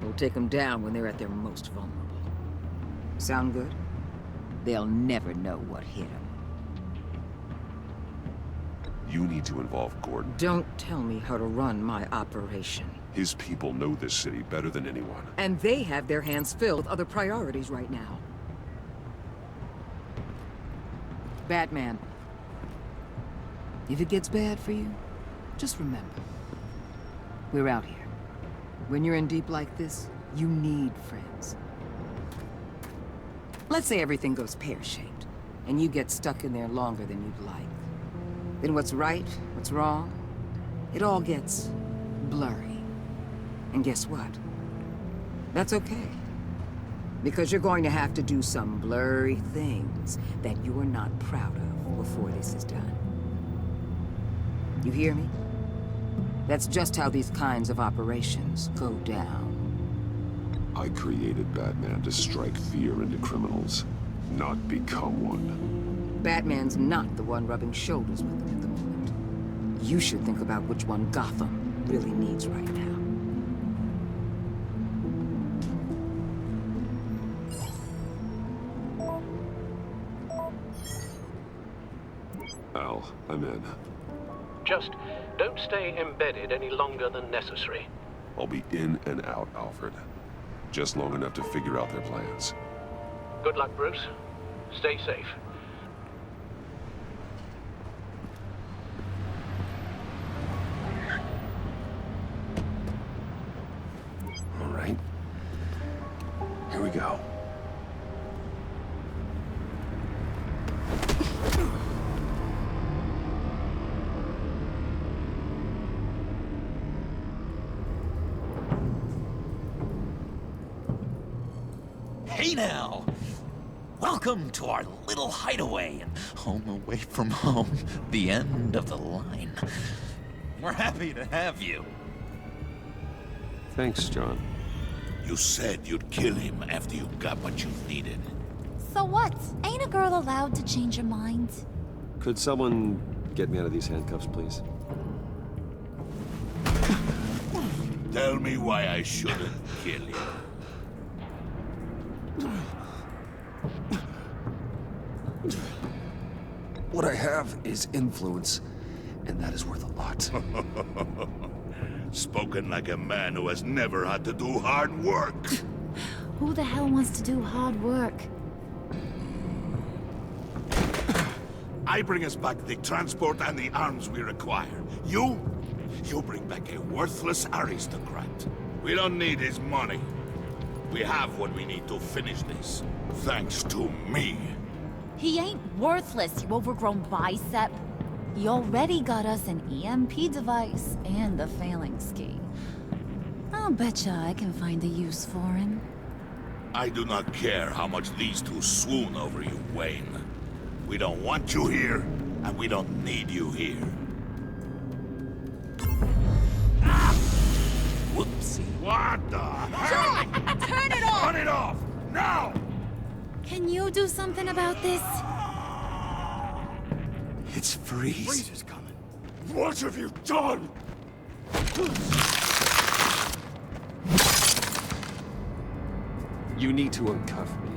B: We'll take them down when they're at their most vulnerable. Sound good? They'll never know what hit them.
C: You need to involve Gordon.
B: Don't tell me how to run my operation.
C: His people know this city better than anyone.
B: And they have their hands filled with other priorities right now. Batman. If it gets bad for you, just remember. We're out here. When you're in deep like this, you need friends. Let's say everything goes pear-shaped, and you get stuck in there longer than you'd like. Then what's right, what's wrong, it all gets blurry. And guess what? That's okay. Because you're going to have to do some blurry things that you're not proud of before this is done. You hear me? That's just how these kinds of operations go down.
C: I created Batman to strike fear into criminals, not become one.
B: Batman's not the one rubbing shoulders with them at the moment. You should think about which one Gotham really needs right now.
C: Al, I'm in.
K: Just don't stay embedded any longer than necessary.
C: I'll be in and out, Alfred. Just long enough to figure out their plans.
K: Good luck, Bruce. Stay safe.
C: All right. Here we go.
L: Hey now! Welcome to our little hideaway and home away from home, the end of the line. We're happy to have you.
C: Thanks, John.
I: You said you'd kill him after you got what you needed.
N: So what? Ain't a girl allowed to change her mind?
A: Could someone get me out of these handcuffs, please?
I: Tell me why I shouldn't kill you.
A: What I have is influence, and that is worth a lot.
I: Spoken like a man who has never had to do hard work.
N: Who the hell wants to do hard work?
I: I bring us back the transport and the arms we require. You bring back a worthless aristocrat. We don't need his money. We have what we need to finish this. Thanks to me.
N: He ain't worthless, you overgrown bicep. He already got us an EMP device and the phalanx key. I'll betcha I can find a use for him.
I: I do not care how much these two swoon over you, Wayne. We don't want you here, and we don't need you here.
L: Whoopsie.
I: What the hell?
P: John! Turn it off!
I: Turn it off! Now!
N: Can you do something about this?
A: It's Freeze.
I: Freeze is coming. What have you done?
A: You need to uncuff me.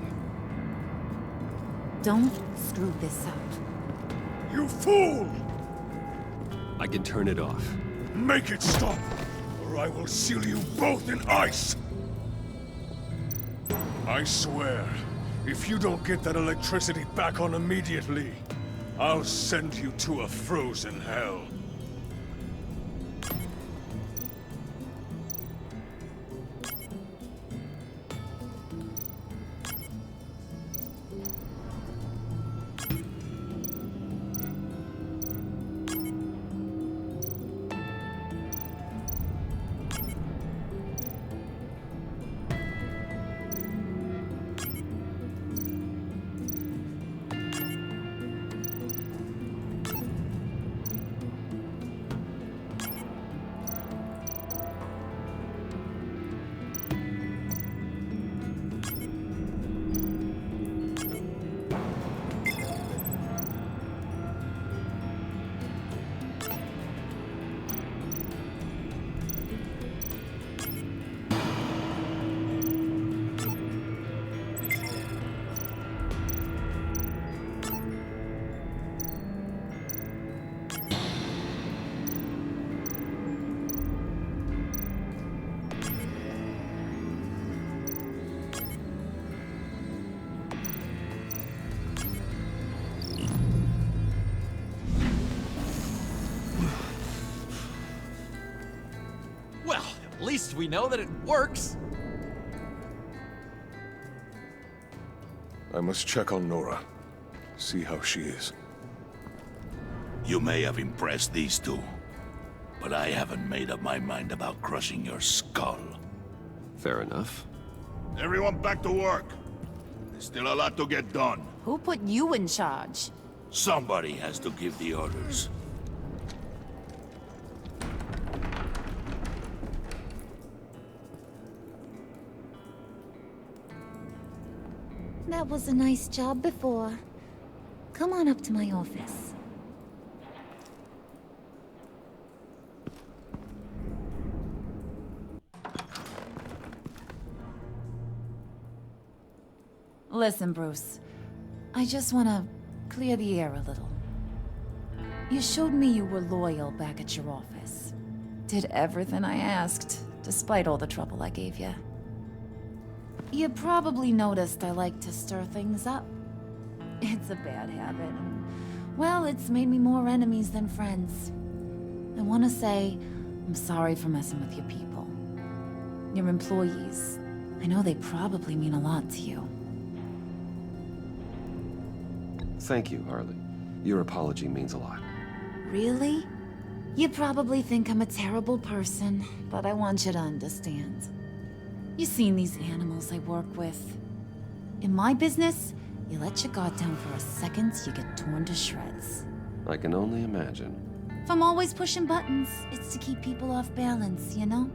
N: Don't screw this up.
I: You fool!
A: I can turn it off.
I: Make it stop, or I will seal you both in ice!
S: I swear, if you don't get that electricity back on immediately, I'll send you to a frozen hell.
L: At least we know that it works.
S: I must check on Nora. See how she is.
I: You may have impressed these two, but I haven't made up my mind about crushing your skull.
A: Fair enough.
I: Everyone back to work. There's still a lot to get done.
P: Who put you in charge?
I: Somebody has to give the orders.
N: That was a nice job before. Come on up to my office. Listen, Bruce. I just want to clear the air a little. You showed me you were loyal back at your office. Did everything I asked, despite all the trouble I gave you. You probably noticed I like to stir things up. It's a bad habit, and, well, it's made me more enemies than friends. I want to say, I'm sorry for messing with your people. Your employees. I know they probably mean a lot to you.
A: Thank you, Harley. Your apology means a lot.
N: Really? You probably think I'm a terrible person, but I want you to understand. You've seen these animals I work with. In my business, you let your guard down for a second, you get torn to shreds.
A: I can only imagine.
N: If I'm always pushing buttons, it's to keep people off balance, you know?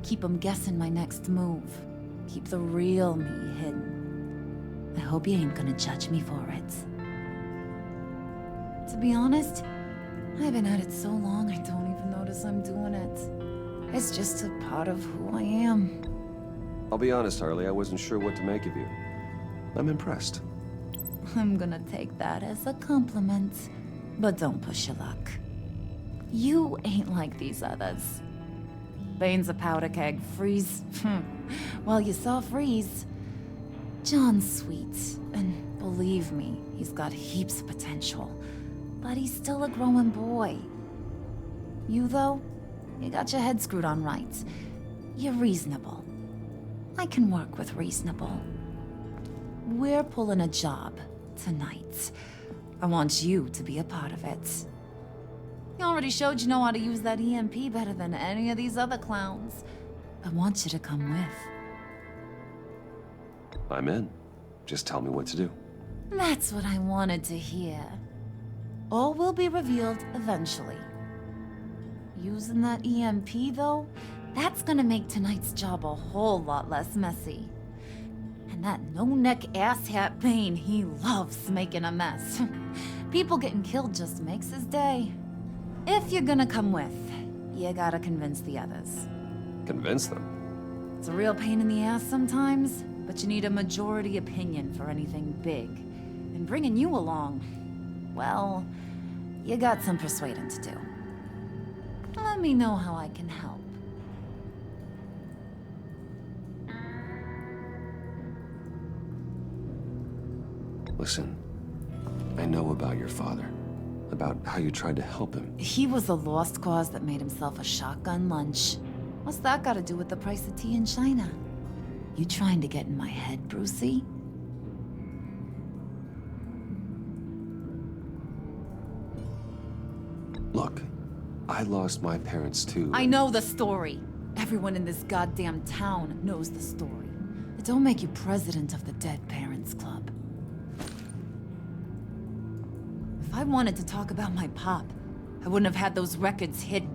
N: Keep them guessing my next move. Keep the real me hidden. I hope you ain't gonna judge me for it. To be honest, I've been at it so long I don't even notice I'm doing it. It's just a part of who I am.
A: I'll be honest, Harley, I wasn't sure what to make of you. I'm impressed.
N: I'm gonna take that as a compliment. But don't push your luck. You ain't like these others. Bane's a powder keg. Freeze. Well, you saw Freeze. John's sweet, and believe me, he's got heaps of potential. But he's still a growing boy. You, though, you got your head screwed on right. You're reasonable. I can work with reasonable. We're pulling a job tonight. I want you to be a part of it. You already showed you know how to use that EMP better than any of these other clowns. I want you to come with.
A: I'm in. Just tell me what to do.
N: That's what I wanted to hear. All will be revealed eventually. Using that EMP, though, that's gonna make tonight's job a whole lot less messy. And that no-neck asshat Bane, he loves making a mess. People getting killed just makes his day. If you're gonna come with, you gotta convince the others.
A: Convince them?
N: It's a real pain in the ass sometimes, but you need a majority opinion for anything big. And bringing you along, well, you got some persuading to do. Let me know how I can help.
A: Listen, I know about your father. About how you tried to help him.
N: He was a lost cause that made himself a shotgun lunch. What's that got to do with the price of tea in China? You trying to get in my head, Brucey?
A: Look, I lost my parents too.
N: I know the story. Everyone in this goddamn town knows the story. It don't make you president of the Dead Parents Club. If I wanted to talk about my pop, I wouldn't have had those records hidden.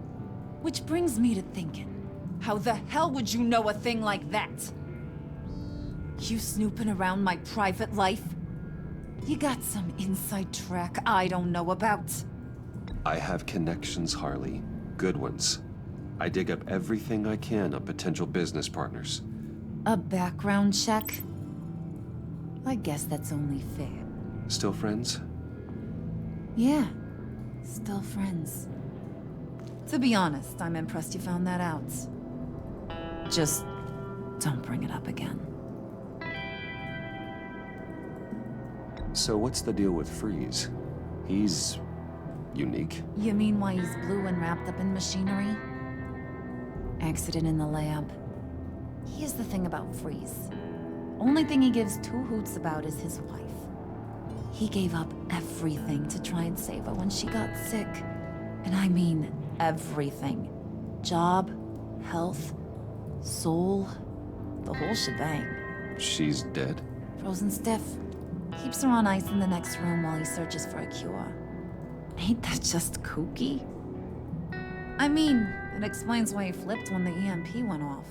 N: Which brings me to thinking, how the hell would you know a thing like that? You snooping around my private life? You got some inside track I don't know about.
A: I have connections, Harley. Good ones. I dig up everything I can of potential business partners.
N: A background check? I guess that's only fair.
A: Still friends?
N: Yeah, still friends. To be honest, I'm impressed you found that out. Just don't bring it up again.
A: So what's the deal with Freeze? He's unique.
N: You mean why he's blue and wrapped up in machinery? Accident in the lab. Here's the thing about Freeze. Only thing he gives two hoots about is his wife. He gave up everything to try and save her when she got sick. And I mean everything. Job, health, soul, the whole shebang.
A: She's dead?
N: Frozen stiff. Keeps her on ice in the next room while he searches for a cure. Ain't that just kooky? I mean, it explains why he flipped when the EMP went off.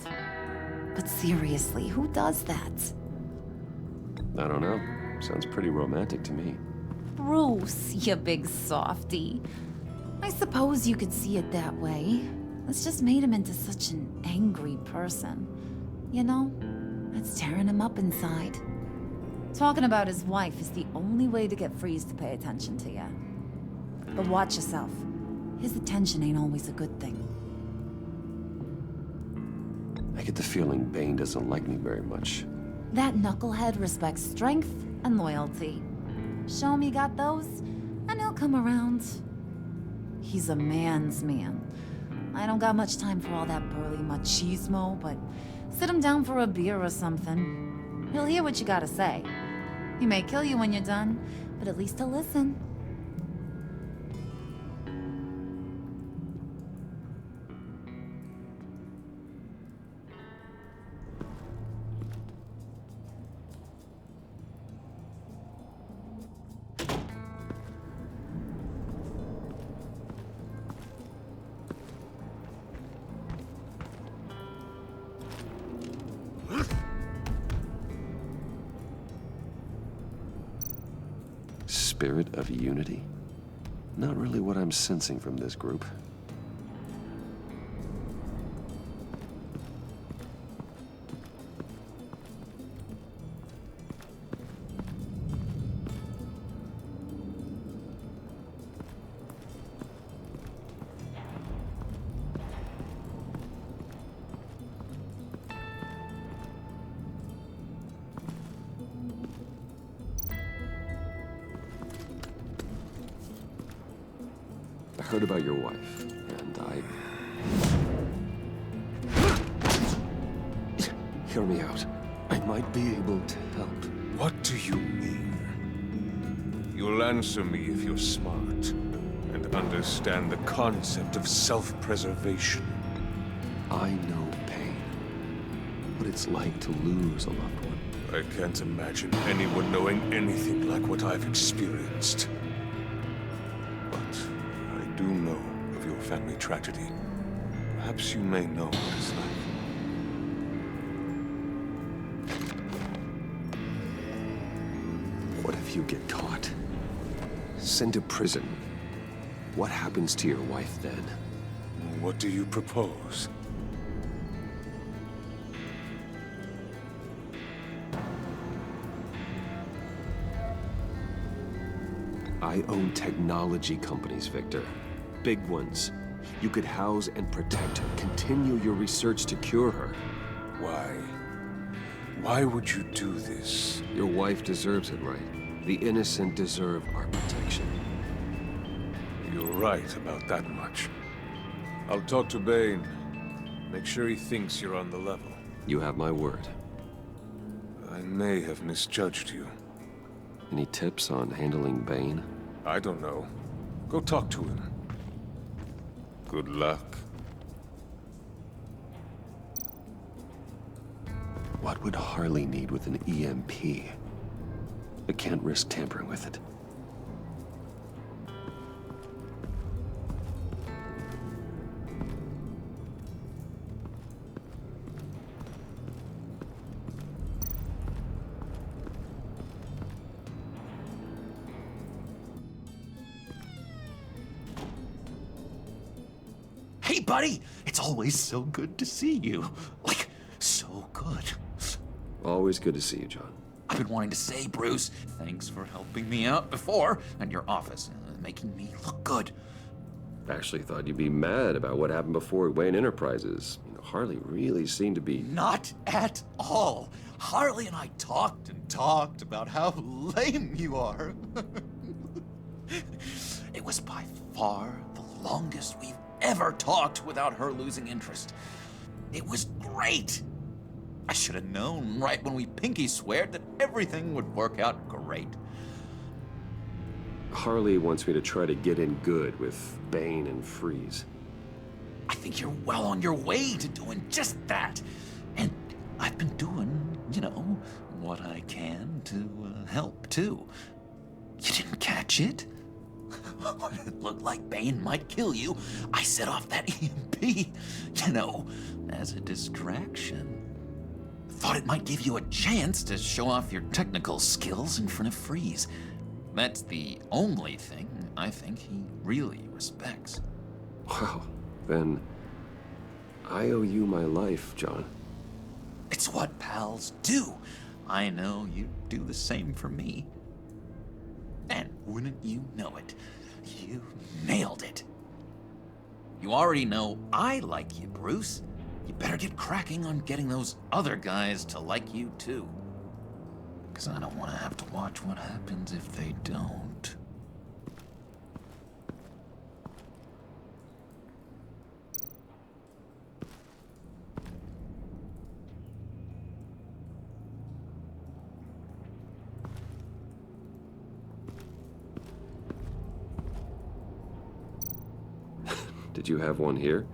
N: But seriously, who does that?
A: I don't know. Sounds pretty romantic to me.
N: Bruce, you big softy. I suppose you could see it that way. It's just made him into such an angry person. You know, it's tearing him up inside. Talking about his wife is the only way to get Freeze to pay attention to you. But watch yourself. His attention ain't always a good thing.
A: I get the feeling Bane doesn't like me very much.
N: That knucklehead respects strength and loyalty. Show him you got those, and he'll come around. He's a man's man. I don't got much time for all that burly machismo, but sit him down for a beer or something. He'll hear what you gotta say. He may kill you when you're done, but at least he'll listen.
A: Spirit of unity? Not really what I'm sensing from this group. heard about your wife, and Hear me out. I might be able to help.
S: What do you mean? You'll answer me if you're smart and understand the concept of self-preservation.
A: I know pain. What it's like to lose a loved one.
S: I can't imagine anyone knowing anything like what I've experienced. But I do know of your family tragedy. Perhaps you may know what it's like.
A: What if you get caught? Sent to prison. What happens to your wife then?
S: What do you propose?
A: I own technology companies, Victor. Big ones. You could house and protect her, continue your research to cure her.
S: Why? Why would you do this?
A: Your wife deserves it, right? The innocent deserve our protection.
S: You're right about that much. I'll talk to Bane. Make sure he thinks you're on the level.
A: You have my word.
S: I may have misjudged you.
A: Any tips on handling Bane?
S: I don't know. Go talk to him. Good luck.
A: What would Harley need with an EMP? I can't risk tampering with it.
L: Hey, buddy! It's always so good to see you. Like, so good.
A: Always good to see you, John.
L: I've been wanting to say, Bruce, thanks for helping me out before, and your office, making me look good.
A: Actually thought you'd be mad about what happened before Wayne Enterprises. You know, Harley really seemed to be...
L: Not at all. Harley and I talked and talked about how lame you are. It was by far the longest we've ever talked without her losing interest. It was great. I should have known right when we pinky sweared that everything would work out great.
A: Harley wants me to try to get in good with Bane and Freeze.
L: I think you're well on your way to doing just that. And I've been doing, you know, what I can to help, too. You didn't catch it? When it looked like Bane might kill you, I set off that EMP, you know, as a distraction. Thought it might give you a chance to show off your technical skills in front of Freeze. That's the only thing I think he really respects.
A: Wow, then I owe you my life, John.
L: It's what pals do. I know you'd do the same for me. And wouldn't you know it, you nailed it. You already know I like you, Bruce. You better get cracking on getting those other guys to like you, too. Because I don't want to have to watch what happens if they don't.
A: Did you have one here?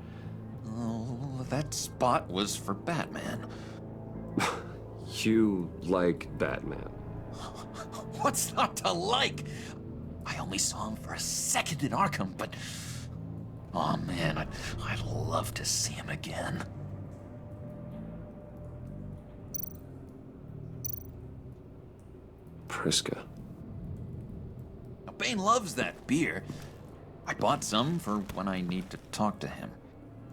L: Oh, that spot was for Batman.
A: You like Batman?
L: What's not to like? I only saw him for a second in Arkham, but... oh man, I'd love to see him again.
A: Priska.
L: Now, Bane loves that beer. I bought some for when I need to talk to him.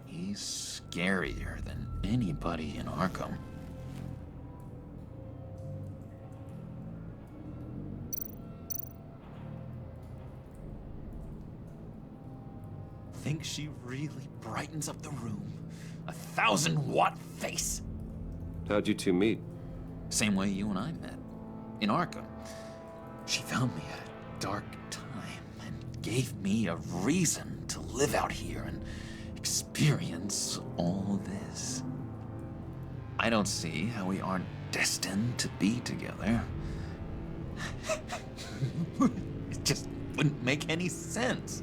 L: He's scarier than anybody in Arkham. Think she really brightens up the room. 1,000-watt face.
A: How'd you two meet?
L: Same way you and I met. In Arkham. She found me at a dark time and gave me a reason to live out here and experience all this. I don't see how we aren't destined to be together. It just wouldn't make any sense.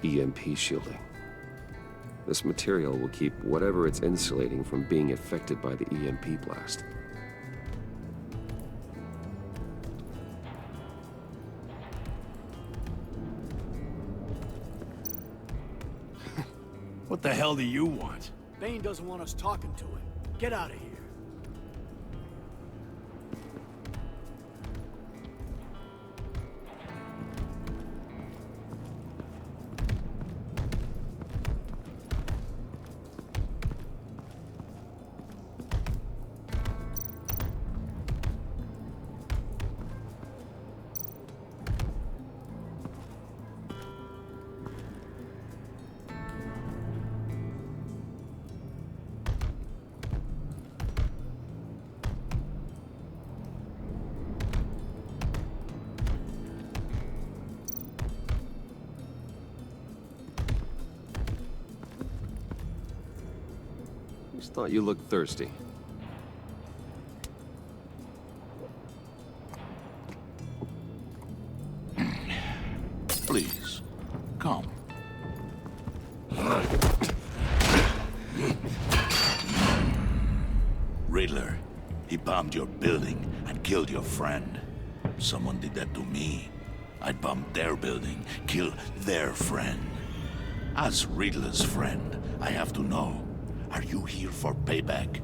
A: EMP shielding. This material will keep whatever it's insulating from being affected by the EMP blast.
G: What the hell do you want?
T: Bane doesn't want us talking to him. Get out of here.
A: Just thought you looked thirsty.
I: Please, come. Riddler, he bombed your building and killed your friend. Someone did that to me. I'd bomb their building, kill their friend. As Riddler's friend, I have to know, are you here for payback?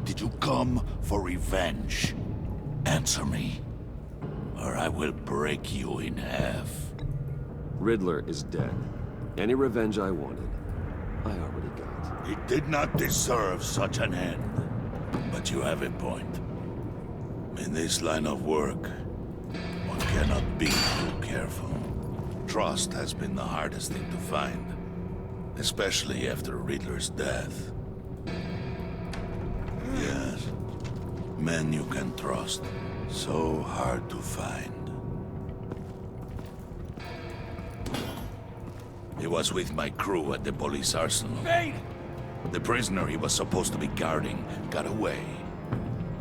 I: Did you come for revenge? Answer me, or I will break you in half.
A: Riddler is dead. Any revenge I wanted, I already got.
I: He did not deserve such an end. But you have a point. In this line of work, one cannot be too careful. Trust has been the hardest thing to find. Especially after Riddler's death. Yes. Men you can trust. So hard to find. He was with my crew at the police arsenal.
T: Bane!
I: The prisoner he was supposed to be guarding got away.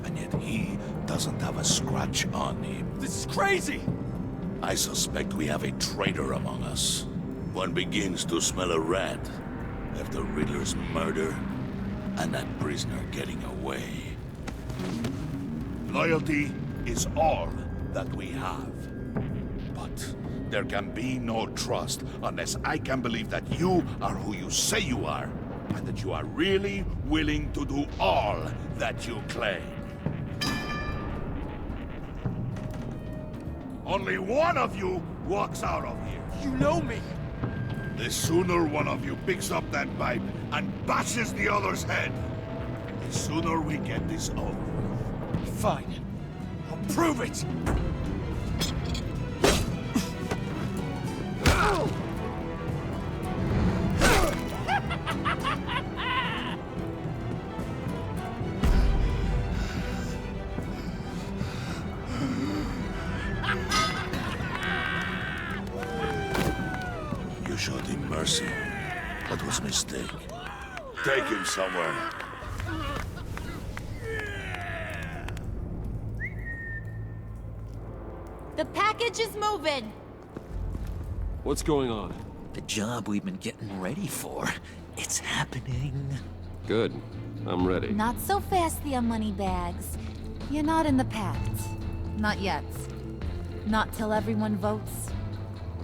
I: And yet he doesn't have a scratch on him.
T: This is crazy!
I: I suspect we have a traitor among us. One begins to smell a rat after Riddler's murder and that prisoner getting away. Loyalty is all that we have. But there can be no trust unless I can believe that you are who you say you are, and that you are really willing to do all that you claim. Only one of you walks out of here.
T: You know me!
I: The sooner one of you picks up that pipe and bashes the other's head, the sooner we get this over with.
T: Fine. I'll prove it!
I: You showed him mercy. That was a mistake. Take him somewhere.
N: The package is moving!
A: What's going on?
L: The job we've been getting ready for. It's happening.
A: Good. I'm ready.
N: Not so fast, the Moneybags. You're not in the Pact. Not yet. Not till everyone votes.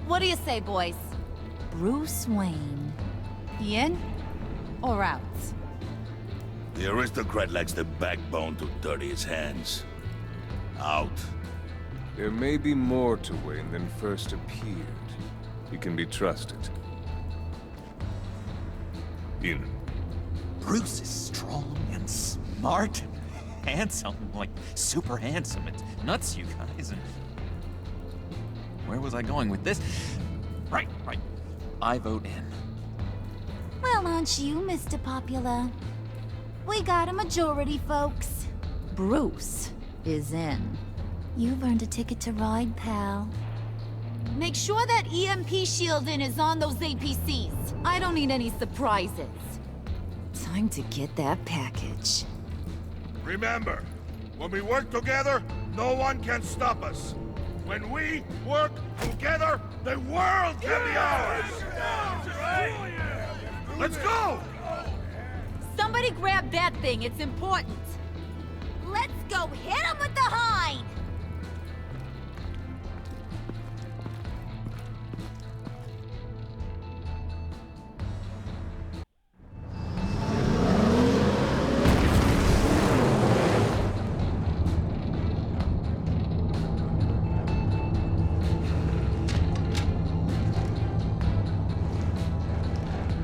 N: What do you say, boys? Bruce Wayne. He in or out?
I: The aristocrat lacks the backbone to dirty his hands. Out.
S: There may be more to Wayne than first appeared. He can be trusted. In.
L: Bruce is strong and smart and handsome, like super handsome. It's nuts, you guys. And where was I going with this? Right. I vote in.
N: Well, aren't you, Mr. Popular? We got a majority, folks. Bruce is in. You've earned a ticket to ride, pal. Make sure that EMP shielding is on those APCs. I don't need any surprises. Time to get that package.
I: Remember, when we work together, no one can stop us. When we work together, the world can be ours! Let's go!
P: Somebody grab that thing, it's important.
N: Let's go hit him with the hind!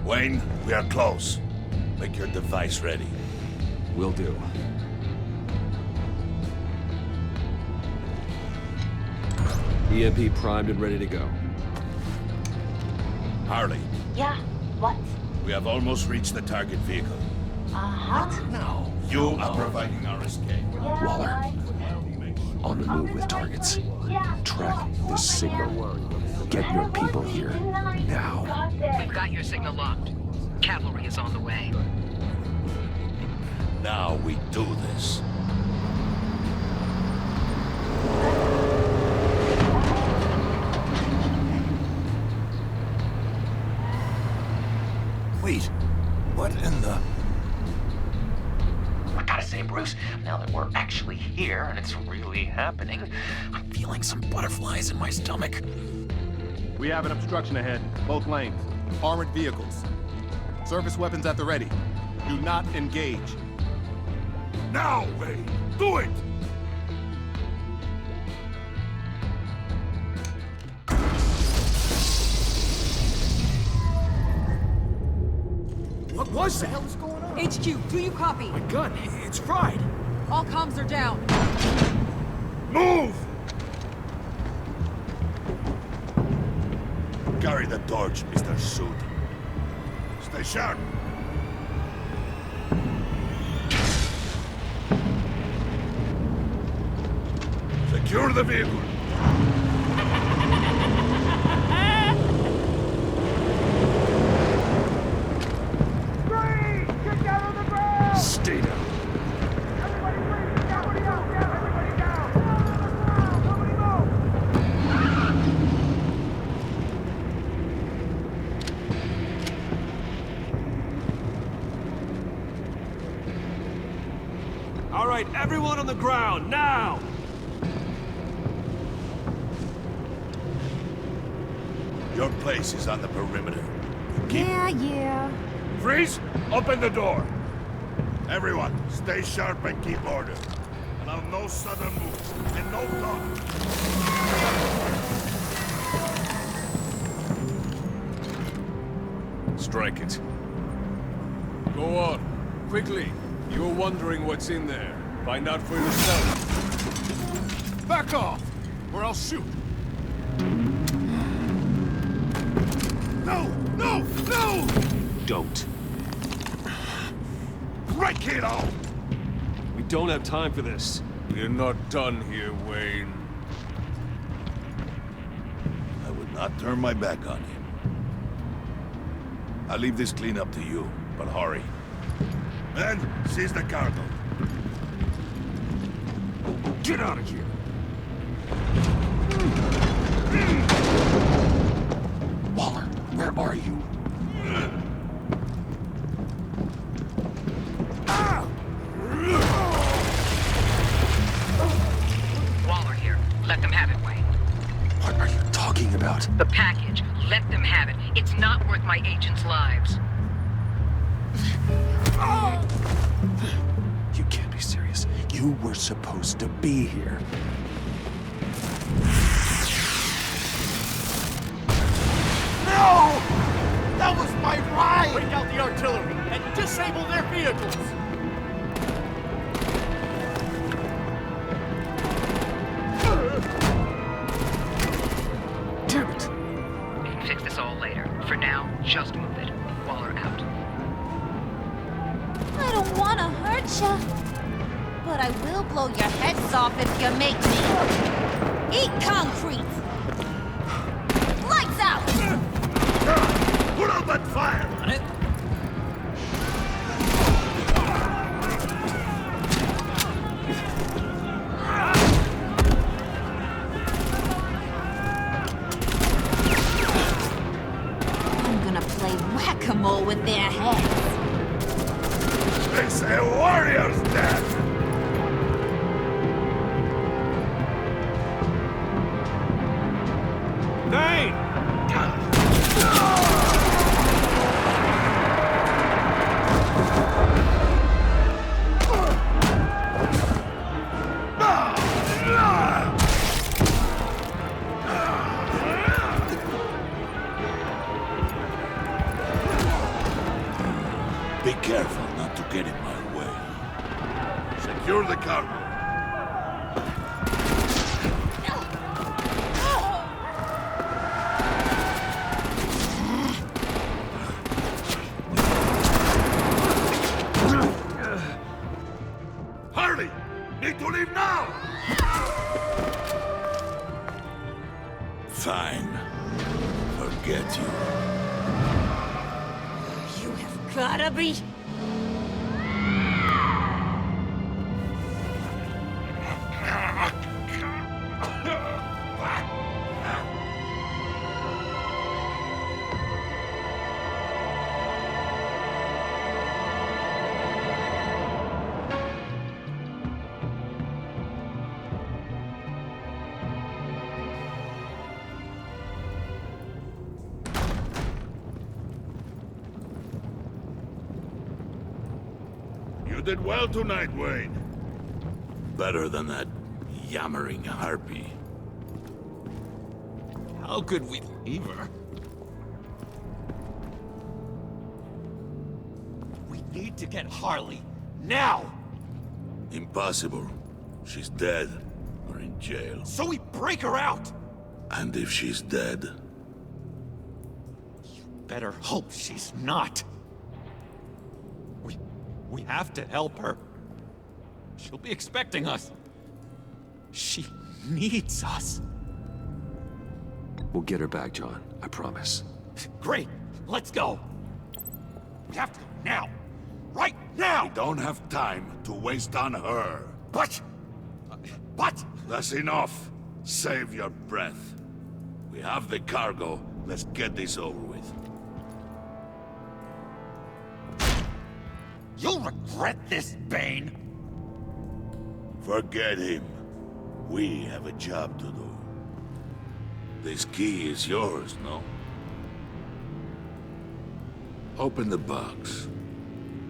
I: Wayne, we are close. Make your device ready.
A: Will do. EMP primed and ready to go.
I: Harley,
J: Yeah, what?
I: we have almost reached the target vehicle.
J: Uh-huh.
I: No. You are providing our escape.
A: Waller. On the move with targets. Track this signal. Get your people here. Now.
B: We've got your signal locked. Cavalry is on the way.
I: Now we do this.
L: Wait, what in the... I gotta say, Bruce, now that we're actually here and it's really happening, I'm feeling some butterflies in my stomach.
U: We have an obstruction ahead, both lanes. Armored vehicles. Service weapons at the ready. Do not engage.
I: Now, Wayne! Do it!
H: What was that?
P: What's going on? HQ, do you copy?
H: My gun, it's fried.
P: All comms are down.
I: Move! Carry the torch, Mr. Suit. Stay sharp. Secure the vehicle.
A: Stay down.
R: All right, everyone on the ground, now!
I: Your place is on the perimeter.
N: Yeah.
I: Freeze! Open the door! Everyone, stay sharp and keep order. Allow no sudden moves, and no talk.
S: Strike it. Go on. Quickly. You're wondering what's in there. Find out for yourself.
U: Back off, or I'll shoot.
I: No! No! No!
A: Don't.
I: Break it all!
A: We don't have time for this.
S: We're not done here, Wayne.
I: I would not turn my back on him. I'll leave this cleanup to you, but hurry. Men, seize the cargo.
A: Get out of here! Waller, where are you?
B: Waller here. Let them have it, Wayne.
A: What are you talking about?
B: The package. Let them have it. It's not worth my agents' lives.
A: You can't be serious. You were supposed to be here.
U: artillery and disable their vehicles!
B: Damn it! We can fix this all later. For now, just move it. Waller out.
N: I don't want to hurt ya, but I will blow your heads off if you make me. Eat concrete! Lights out!
I: Put out that fire!
L: On it.
N: I'm gonna play whack-a-mole with their heads.
I: It's a warrior's death!
R: Vane!
I: Be careful not to get in my way. Secure the cargo. Hurry! Need to leave now! Fine. Forget you.
N: You have gotta be...
I: You did well tonight, Wayne. Better than that yammering harpy.
L: How could we leave her?
T: We need to get Harley, now!
I: Impossible. She's dead, or in jail.
T: So we break her out!
I: And if she's dead,
T: Better hope she's not. We have to help her. She'll be expecting us. She needs us.
A: We'll get her back, John. I promise.
T: Great, let's go. We have to go now. Right now!
I: we don't have time to waste on her.
T: But...
I: That's enough. Save your breath. We have the cargo. Let's get this over with.
T: You'll regret this, Bane.
I: Forget him. We have a job to do. This key is yours, no? Open the box.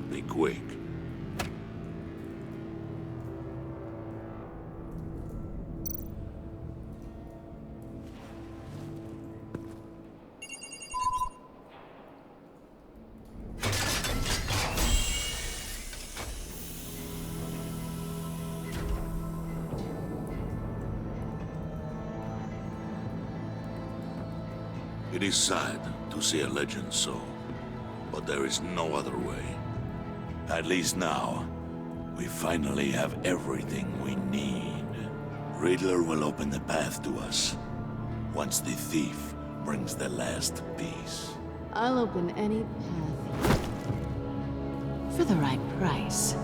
I: Be quick. It is sad to see a legend so, but there is no other way. At least now, we finally have everything we need. Riddler will open the path to us, once the thief brings the last piece.
M: I'll open any path. For the right price.